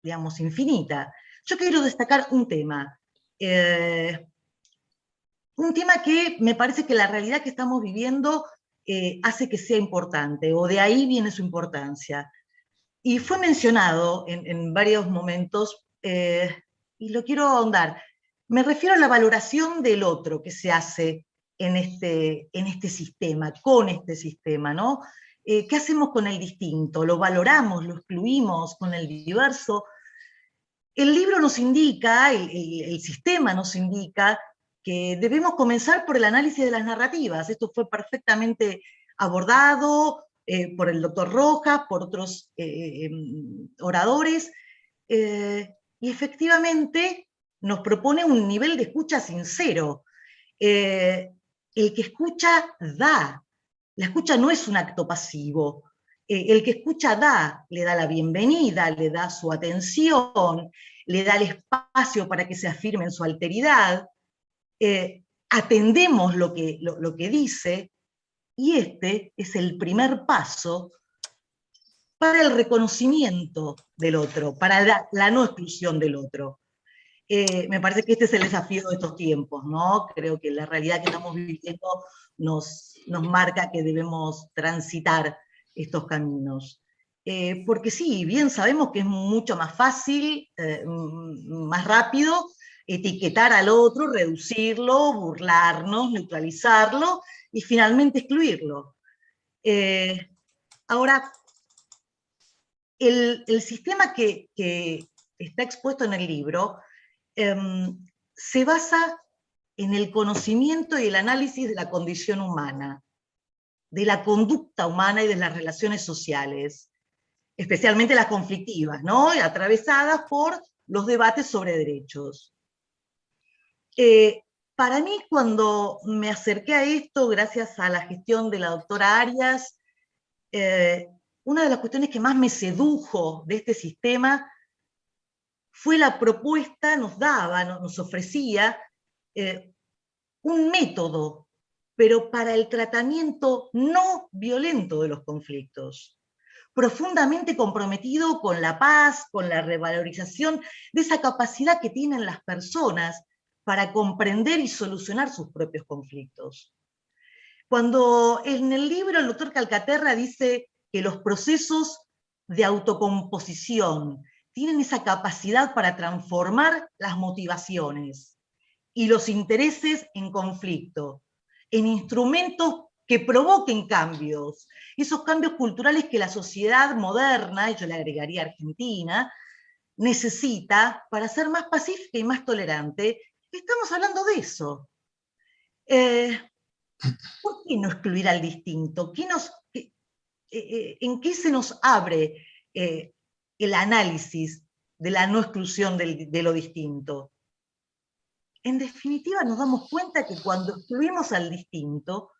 digamos, infinita. Yo quiero destacar un tema que me parece que la realidad que estamos viviendo hace que sea importante, o de ahí viene su importancia. Y fue mencionado en varios momentos, y lo quiero ahondar. Me refiero a la valoración del otro que se hace en este sistema, con este sistema, ¿no? ¿Qué hacemos con el distinto? ¿Lo valoramos, lo excluimos con el diverso? El libro nos indica, el sistema nos indica, que debemos comenzar por el análisis de las narrativas. Esto fue perfectamente abordado por el doctor Rojas, por otros oradores, y efectivamente nos propone un nivel de escucha sincero. El que escucha da. La escucha no es un acto pasivo. El que escucha da, le da la bienvenida, le da su atención, le da el espacio para que se afirme en su alteridad, atendemos lo que dice, y este es el primer paso para el reconocimiento del otro, para la no exclusión del otro. Me parece que este es el desafío de estos tiempos, ¿no? Creo que la realidad que estamos viviendo nos marca que debemos transitar estos caminos. Porque sí, bien sabemos que es mucho más fácil, más rápido, etiquetar al otro, reducirlo, burlarnos, neutralizarlo y finalmente excluirlo. Ahora, el sistema que está expuesto en el libro se basa en el conocimiento y el análisis de la condición humana, de la conducta humana y de las relaciones sociales, especialmente las conflictivas, ¿no? Atravesadas por los debates sobre derechos. Para mí, cuando me acerqué a esto, gracias a la gestión de la doctora Arias, una de las cuestiones que más me sedujo de este sistema fue la propuesta, nos ofrecía un método, pero para el tratamiento no violento de los conflictos, profundamente comprometido con la paz, con la revalorización de esa capacidad que tienen las personas para comprender y solucionar sus propios conflictos. Cuando en el libro el doctor Calcaterra dice que los procesos de autocomposición tienen esa capacidad para transformar las motivaciones y los intereses en conflicto, en instrumentos que provoquen cambios, esos cambios culturales que la sociedad moderna, y yo le agregaría Argentina, necesita para ser más pacífica y más tolerante. Estamos hablando de eso. ¿Por qué no excluir al distinto? ¿En qué se nos abre el análisis de la no exclusión de lo distinto? En definitiva, nos damos cuenta que cuando excluimos al distinto,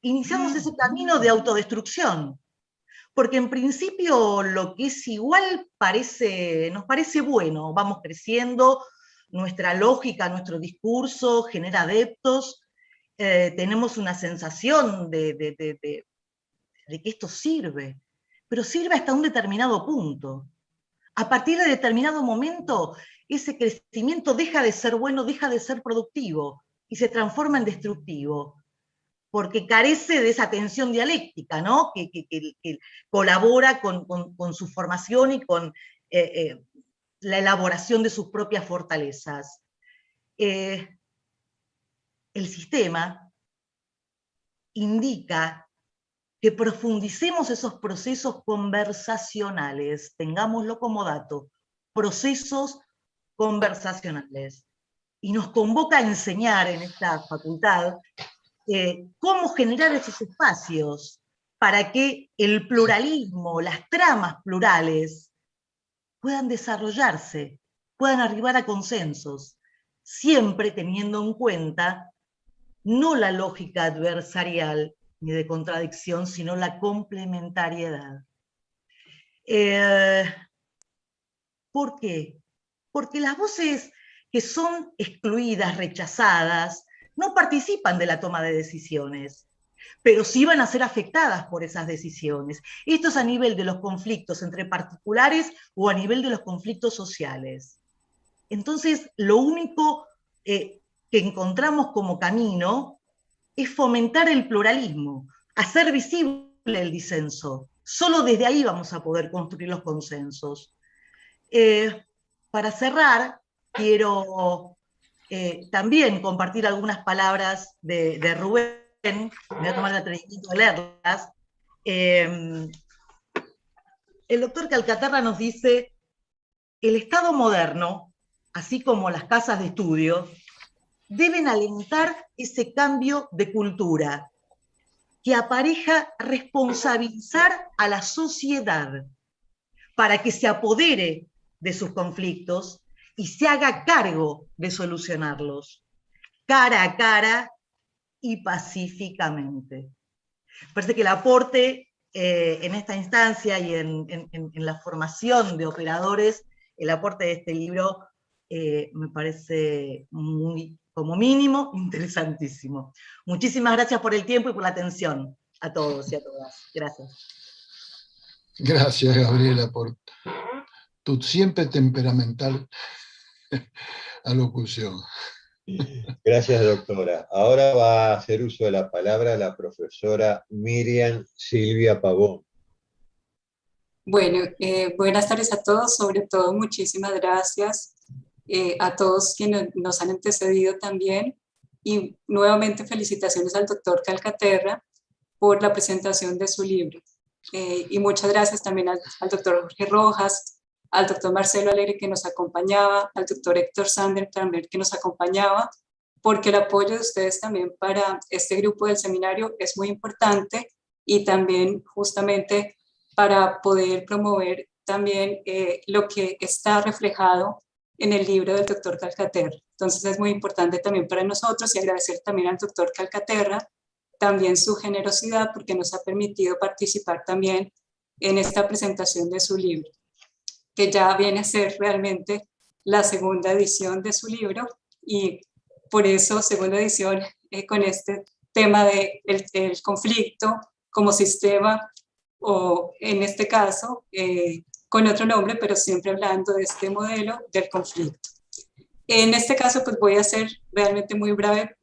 iniciamos ese camino de autodestrucción. Porque en principio lo que es igual nos parece bueno, vamos creciendo, nuestra lógica, nuestro discurso genera adeptos, tenemos una sensación de que esto sirve, pero sirve hasta un determinado punto. A partir de determinado momento, ese crecimiento deja de ser bueno, deja de ser productivo, y se transforma en destructivo, porque carece de esa tensión dialéctica, ¿no? que colabora con su formación y con la elaboración de sus propias fortalezas. El sistema indica que profundicemos esos procesos conversacionales, tengámoslo como dato, procesos conversacionales, y nos convoca a enseñar en esta facultad cómo generar esos espacios para que el pluralismo, las tramas plurales, puedan desarrollarse, puedan arribar a consensos, siempre teniendo en cuenta no la lógica adversarial ni de contradicción, sino la complementariedad. ¿Por qué? Porque las voces que son excluidas, rechazadas, no participan de la toma de decisiones, pero sí van a ser afectadas por esas decisiones. Esto es a nivel de los conflictos entre particulares o a nivel de los conflictos sociales. Entonces, lo único que encontramos como camino es fomentar el pluralismo, hacer visible el disenso. Solo desde ahí vamos a poder construir los consensos. Para cerrar, quiero también compartir algunas palabras de Rubén. Me voy a tomar el atrevimiento de leerlas. El doctor Calcaterra nos dice: el Estado moderno, así como las casas de estudio, deben alentar ese cambio de cultura que apareja responsabilizar a la sociedad para que se apodere de sus conflictos y se haga cargo de solucionarlos, cara a cara y pacíficamente. Parece que el aporte en esta instancia y en la formación de operadores, el aporte de este libro me parece muy, como mínimo, interesantísimo. Muchísimas gracias por el tiempo y por la atención a todos y a todas. Gracias. Gracias, Gabriela, por tu siempre temperamental alocución. Gracias, doctora. Ahora va a hacer uso de la palabra la profesora Miriam Silvia Pavón. Bueno, buenas tardes a todos, sobre todo muchísimas gracias a todos quienes nos han antecedido también, y nuevamente felicitaciones al doctor Calcaterra por la presentación de su libro. Y muchas gracias también al doctor Jorge Rojas, al doctor Marcelo Alegre que nos acompañaba, al doctor Héctor Sander también que nos acompañaba, porque el apoyo de ustedes también para este grupo del seminario es muy importante, y también justamente para poder promover también lo que está reflejado en el libro del doctor Calcaterra. Entonces es muy importante también para nosotros, y agradecer también al doctor Calcaterra también su generosidad, porque nos ha permitido participar también en esta presentación de su libro, que ya viene a ser realmente la segunda edición de su libro, y por eso segunda edición con este tema de el conflicto como sistema, o en este caso con otro nombre, pero siempre hablando de este modelo del conflicto. En este caso pues voy a ser realmente muy breve,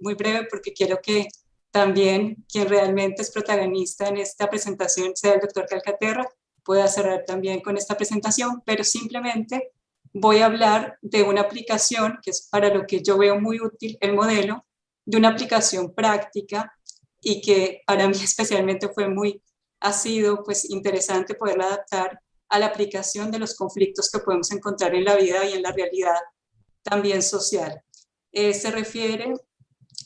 porque quiero que también quien realmente es protagonista en esta presentación sea el doctor Calcaterra, pueda cerrar también con esta presentación, pero simplemente voy a hablar de una aplicación que es para lo que yo veo muy útil el modelo, de una aplicación práctica, y que para mí especialmente ha sido pues interesante poderla adaptar a la aplicación de los conflictos que podemos encontrar en la vida y en la realidad también social. Se refiere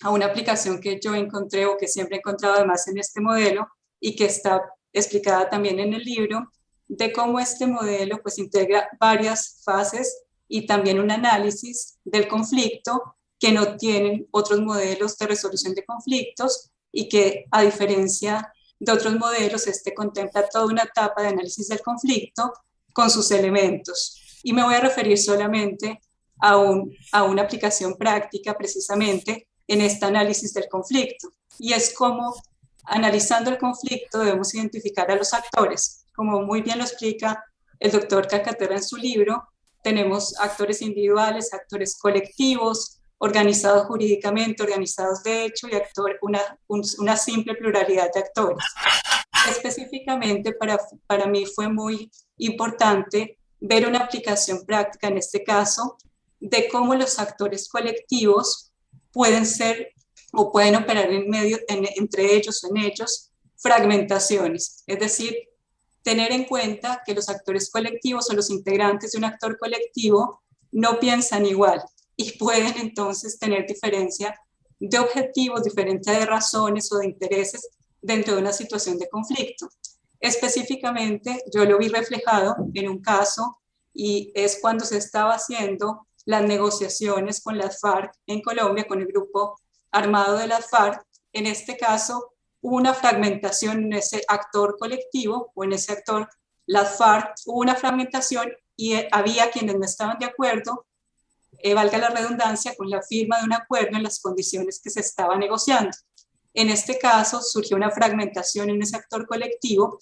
a una aplicación que yo encontré, o que siempre he encontrado además en este modelo, y que está explicada también en el libro, de cómo este modelo pues integra varias fases y también un análisis del conflicto que no tienen otros modelos de resolución de conflictos, y que a diferencia de otros modelos, este contempla toda una etapa de análisis del conflicto con sus elementos. Y me voy a referir solamente a una aplicación práctica precisamente en este análisis del conflicto. Y es como, analizando el conflicto, debemos identificar a los actores. Como muy bien lo explica el doctor Calcaterra en su libro, tenemos actores individuales, actores colectivos, organizados jurídicamente, organizados de hecho, y una simple pluralidad de actores. Específicamente para mí fue muy importante ver una aplicación práctica en este caso de cómo los actores colectivos pueden ser o pueden operar entre ellos o en ellos fragmentaciones, es decir, tener en cuenta que los actores colectivos o los integrantes de un actor colectivo no piensan igual, y pueden entonces tener diferencia de objetivos, diferencia de razones o de intereses dentro de una situación de conflicto. Específicamente, yo lo vi reflejado en un caso, y es cuando se estaba haciendo las negociaciones con las FARC en Colombia, con el grupo armado de las FARC. En este caso, hubo una fragmentación en ese actor colectivo, o en ese actor, las FARC, hubo una fragmentación, y había quienes no estaban de acuerdo, valga la redundancia, con la firma de un acuerdo en las condiciones que se estaba negociando. En este caso surgió una fragmentación en ese actor colectivo,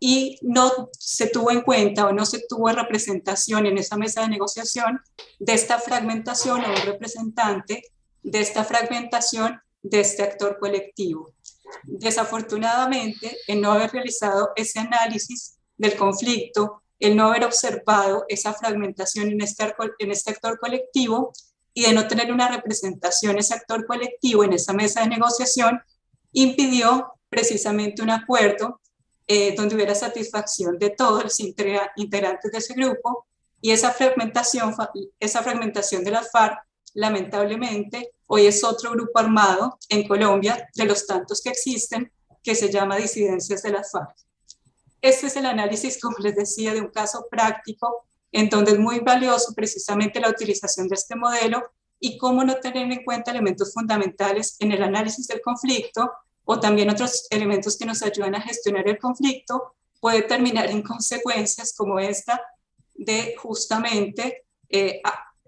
y no se tuvo en cuenta o no se tuvo representación en esa mesa de negociación de esta fragmentación, o un representante de esta fragmentación de este actor colectivo. desafortunadamente, el no haber realizado ese análisis del conflicto, el no haber observado esa fragmentación en este actor colectivo y de no tener una representación ese actor colectivo en esa mesa de negociación, impidió precisamente un acuerdo donde hubiera satisfacción de todos los integrantes de ese grupo, y esa fragmentación de las FARC, lamentablemente, hoy es otro grupo armado en Colombia, de los tantos que existen, que se llama disidencias de las FARC. Este es el análisis, como les decía, de un caso práctico en donde es muy valioso precisamente la utilización de este modelo y cómo no tener en cuenta elementos fundamentales en el análisis del conflicto o también otros elementos que nos ayudan a gestionar el conflicto puede terminar en consecuencias como esta de justamente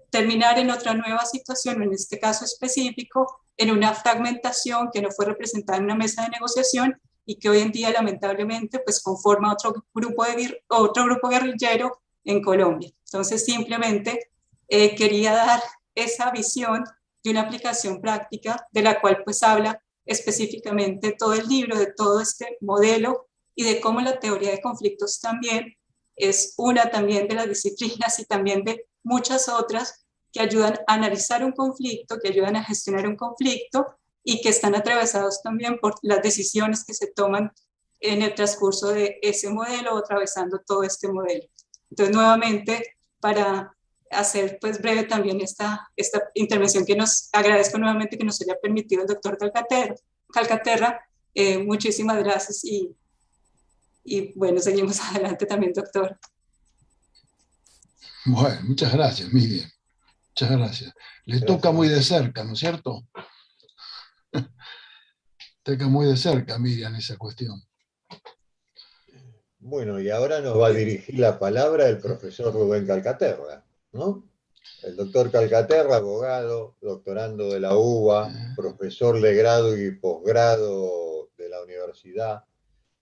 terminar en otra nueva situación, en este caso específico, en una fragmentación que no fue representada en una mesa de negociación y que hoy en día lamentablemente pues conforma otro grupo guerrillero en Colombia. Entonces simplemente quería dar esa visión de una aplicación práctica de la cual pues habla específicamente todo el libro, de todo este modelo y de cómo la teoría de conflictos también es una también de las disciplinas y también de muchas otras que ayudan a analizar un conflicto, que ayudan a gestionar un conflicto y que están atravesados también por las decisiones que se toman en el transcurso de ese modelo o atravesando todo este modelo. Entonces, nuevamente, para hacer pues breve también esta intervención que nos agradezco nuevamente que nos haya permitido el doctor Calcaterra, muchísimas gracias y bueno, seguimos adelante también, doctor. Bueno, muchas gracias, Miriam. Muchas gracias. Le toca muy de cerca, ¿no es cierto? Toca muy de cerca, Miriam, esa cuestión. Bueno, y ahora nos va a dirigir la palabra el profesor Rubén Calcaterra, ¿no? El doctor Calcaterra, abogado, doctorando de la UBA, profesor de grado y posgrado de la universidad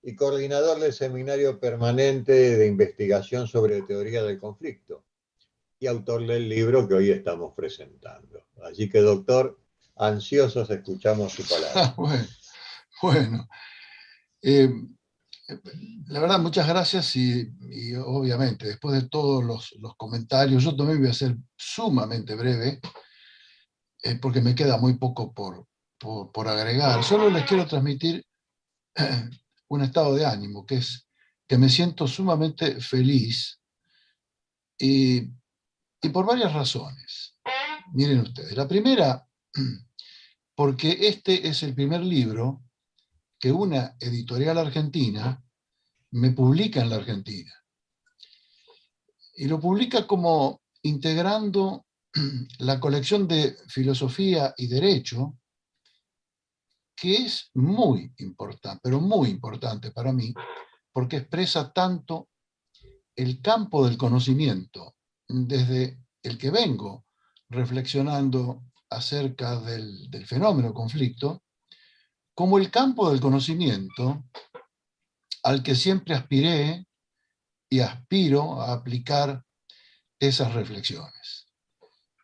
y coordinador del Seminario Permanente de Investigación sobre Teoría del Conflicto y autor del libro que hoy estamos presentando. Así que, doctor, ansiosos escuchamos su palabra. Bueno. La verdad, muchas gracias y obviamente, después de todos los comentarios, yo también voy a ser sumamente breve, porque me queda muy poco por agregar. Solo les quiero transmitir un estado de ánimo, que es que me siento sumamente feliz y por varias razones. Miren ustedes, la primera, porque este es el primer libro que una editorial argentina me publica en la Argentina. Y lo publica como integrando la colección de filosofía y derecho, que es muy importante, pero muy importante para mí, porque expresa tanto el campo del conocimiento desde el que vengo reflexionando acerca del fenómeno conflicto, como el campo del conocimiento al que siempre aspiré y aspiro a aplicar esas reflexiones.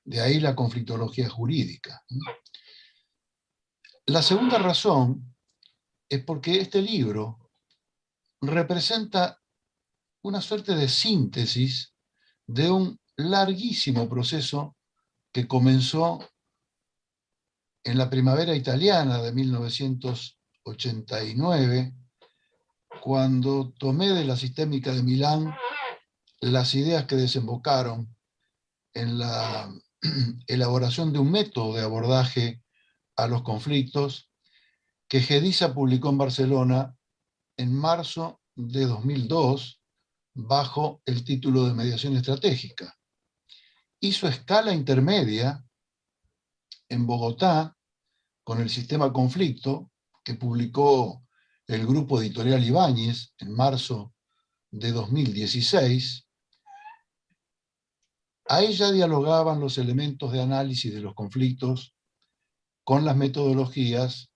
De ahí la conflictología jurídica. La segunda razón es porque este libro representa una suerte de síntesis de un larguísimo proceso que comenzó en la primavera italiana de 1989, cuando tomé de la sistémica de Milán las ideas que desembocaron en la elaboración de un método de abordaje a los conflictos que Gediza publicó en Barcelona en marzo de 2002 bajo el título de Mediación Estratégica. Hizo escala intermedia en Bogotá con el sistema Conflicto que publicó el grupo editorial Ibáñez en marzo de 2016. Ahí ya dialogaban los elementos de análisis de los conflictos con las metodologías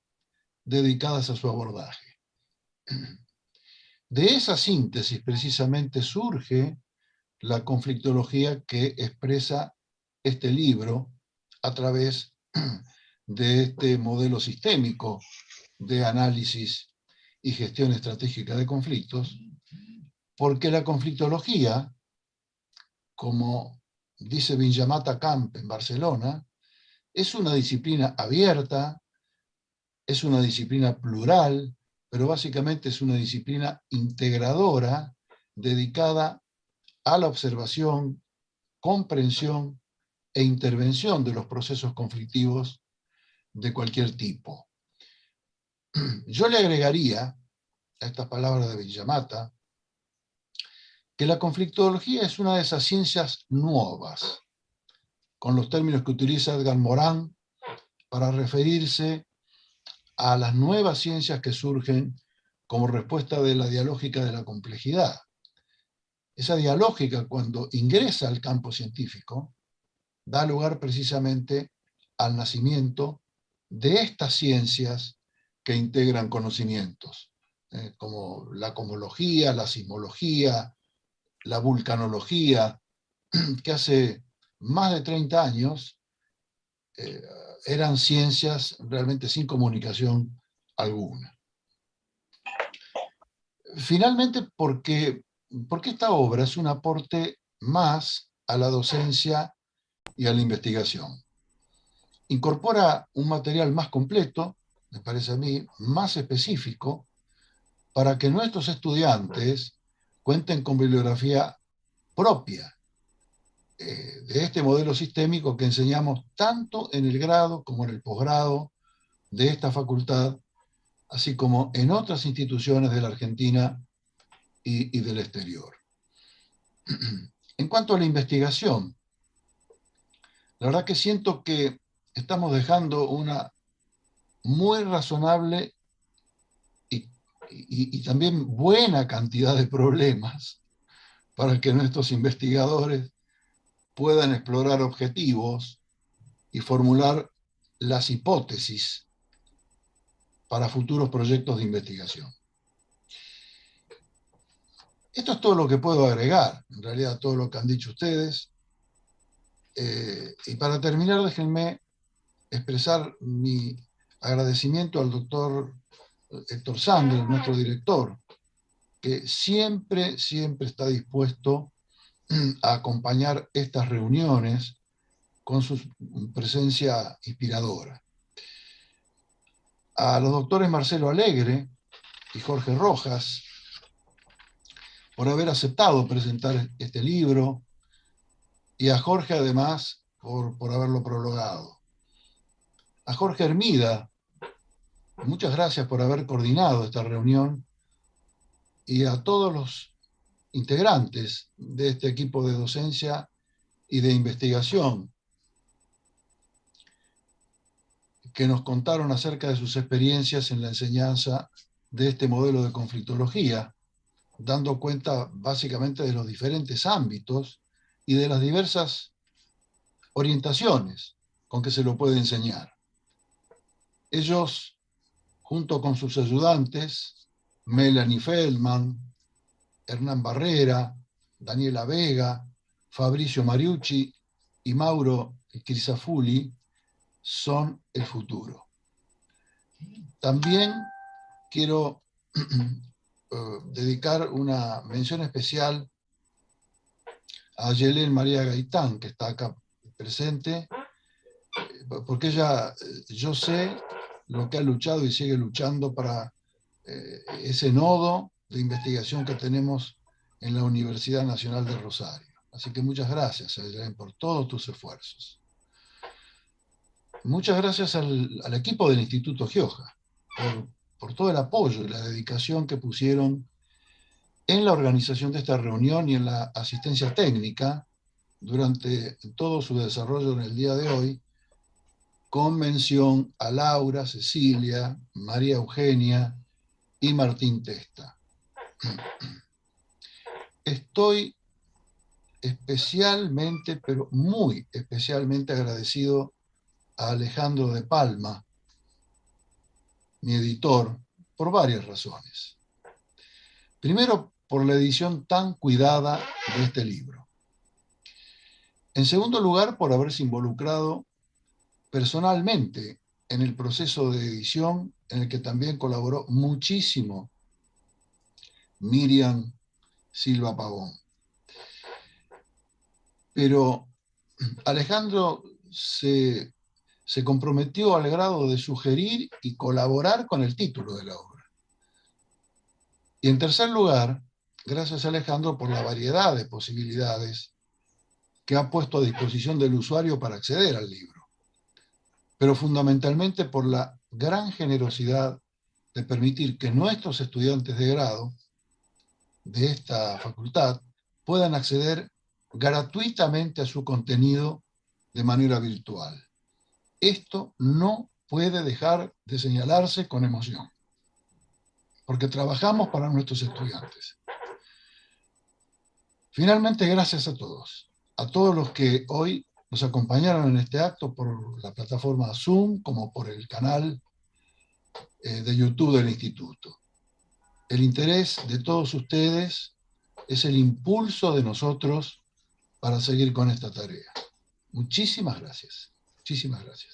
dedicadas a su abordaje. De esa síntesis precisamente surge la conflictología que expresa este libro a través de este modelo sistémico de análisis y gestión estratégica de conflictos, porque la conflictología, como dice Vinjamata Camp en Barcelona, es una disciplina abierta, es una disciplina plural, pero básicamente es una disciplina integradora dedicada a la observación, comprensión e intervención de los procesos conflictivos de cualquier tipo. Yo le agregaría a estas palabras de Vinjamata que la conflictología es una de esas ciencias nuevas, con los términos que utiliza Edgar Morin para referirse a las nuevas ciencias que surgen como respuesta de la dialógica de la complejidad. Esa dialógica, cuando ingresa al campo científico, da lugar precisamente al nacimiento de estas ciencias que integran conocimientos, como la cosmología, la sismología, la vulcanología, que hace más de 30 años eran ciencias realmente sin comunicación alguna. Finalmente, porque esta obra es un aporte más a la docencia y a la investigación. Incorpora un material más completo, me parece a mí, más específico, para que nuestros estudiantes cuenten con bibliografía propia de este modelo sistémico que enseñamos tanto en el grado como en el posgrado de esta facultad, así como en otras instituciones de la Argentina y del exterior. En cuanto a la investigación, la verdad que siento que estamos dejando una muy razonable y también buena cantidad de problemas para que nuestros investigadores puedan explorar objetivos y formular las hipótesis para futuros proyectos de investigación. Esto es todo lo que puedo agregar, en realidad todo lo que han dicho ustedes. Y para terminar, déjenme expresar mi agradecimiento al doctor Héctor Sandler, nuestro director, que siempre está dispuesto a acompañar estas reuniones con su presencia inspiradora. A los doctores Marcelo Alegre y Jorge Rojas, por haber aceptado presentar este libro, y a Jorge además por haberlo prologado. A Jorge Hermida, muchas gracias por haber coordinado esta reunión, y a todos los integrantes de este equipo de docencia y de investigación que nos contaron acerca de sus experiencias en la enseñanza de este modelo de conflictología, dando cuenta básicamente de los diferentes ámbitos y de las diversas orientaciones con que se lo puede enseñar. Ellos, junto con sus ayudantes, Melanie Feldman, Hernán Barrera, Daniela Vega, Fabricio Mariucci y Mauro Crisafulli, son el futuro. También quiero dedicar una mención especial a Yelén María Gaitán, que está acá presente, porque ella, yo sé lo que ha luchado y sigue luchando para ese nodo de investigación que tenemos en la Universidad Nacional de Rosario. Así que muchas gracias, Yelén, por todos tus esfuerzos. Muchas gracias al equipo del Instituto Gioja por todo el apoyo y la dedicación que pusieron en la organización de esta reunión y en la asistencia técnica durante todo su desarrollo en el día de hoy, con mención a Laura, Cecilia, María Eugenia y Martín Testa. Estoy especialmente, pero muy especialmente agradecido a Alejandro de Palma, mi editor, por varias razones. Primero, por la edición tan cuidada de este libro. En segundo lugar, por haberse involucrado personalmente en el proceso de edición en el que también colaboró muchísimo Miriam Silva Pavón. Pero Alejandro se comprometió al grado de sugerir y colaborar con el título de la obra. Y en tercer lugar, gracias a Alejandro por la variedad de posibilidades que ha puesto a disposición del usuario para acceder al libro, pero fundamentalmente por la gran generosidad de permitir que nuestros estudiantes de grado de esta facultad puedan acceder gratuitamente a su contenido de manera virtual. Esto no puede dejar de señalarse con emoción, porque trabajamos para nuestros estudiantes. Finalmente, gracias a todos los que hoy nos acompañaron en este acto por la plataforma Zoom, como por el canal de YouTube del Instituto. El interés de todos ustedes es el impulso de nosotros para seguir con esta tarea. Muchísimas gracias. Muchísimas gracias.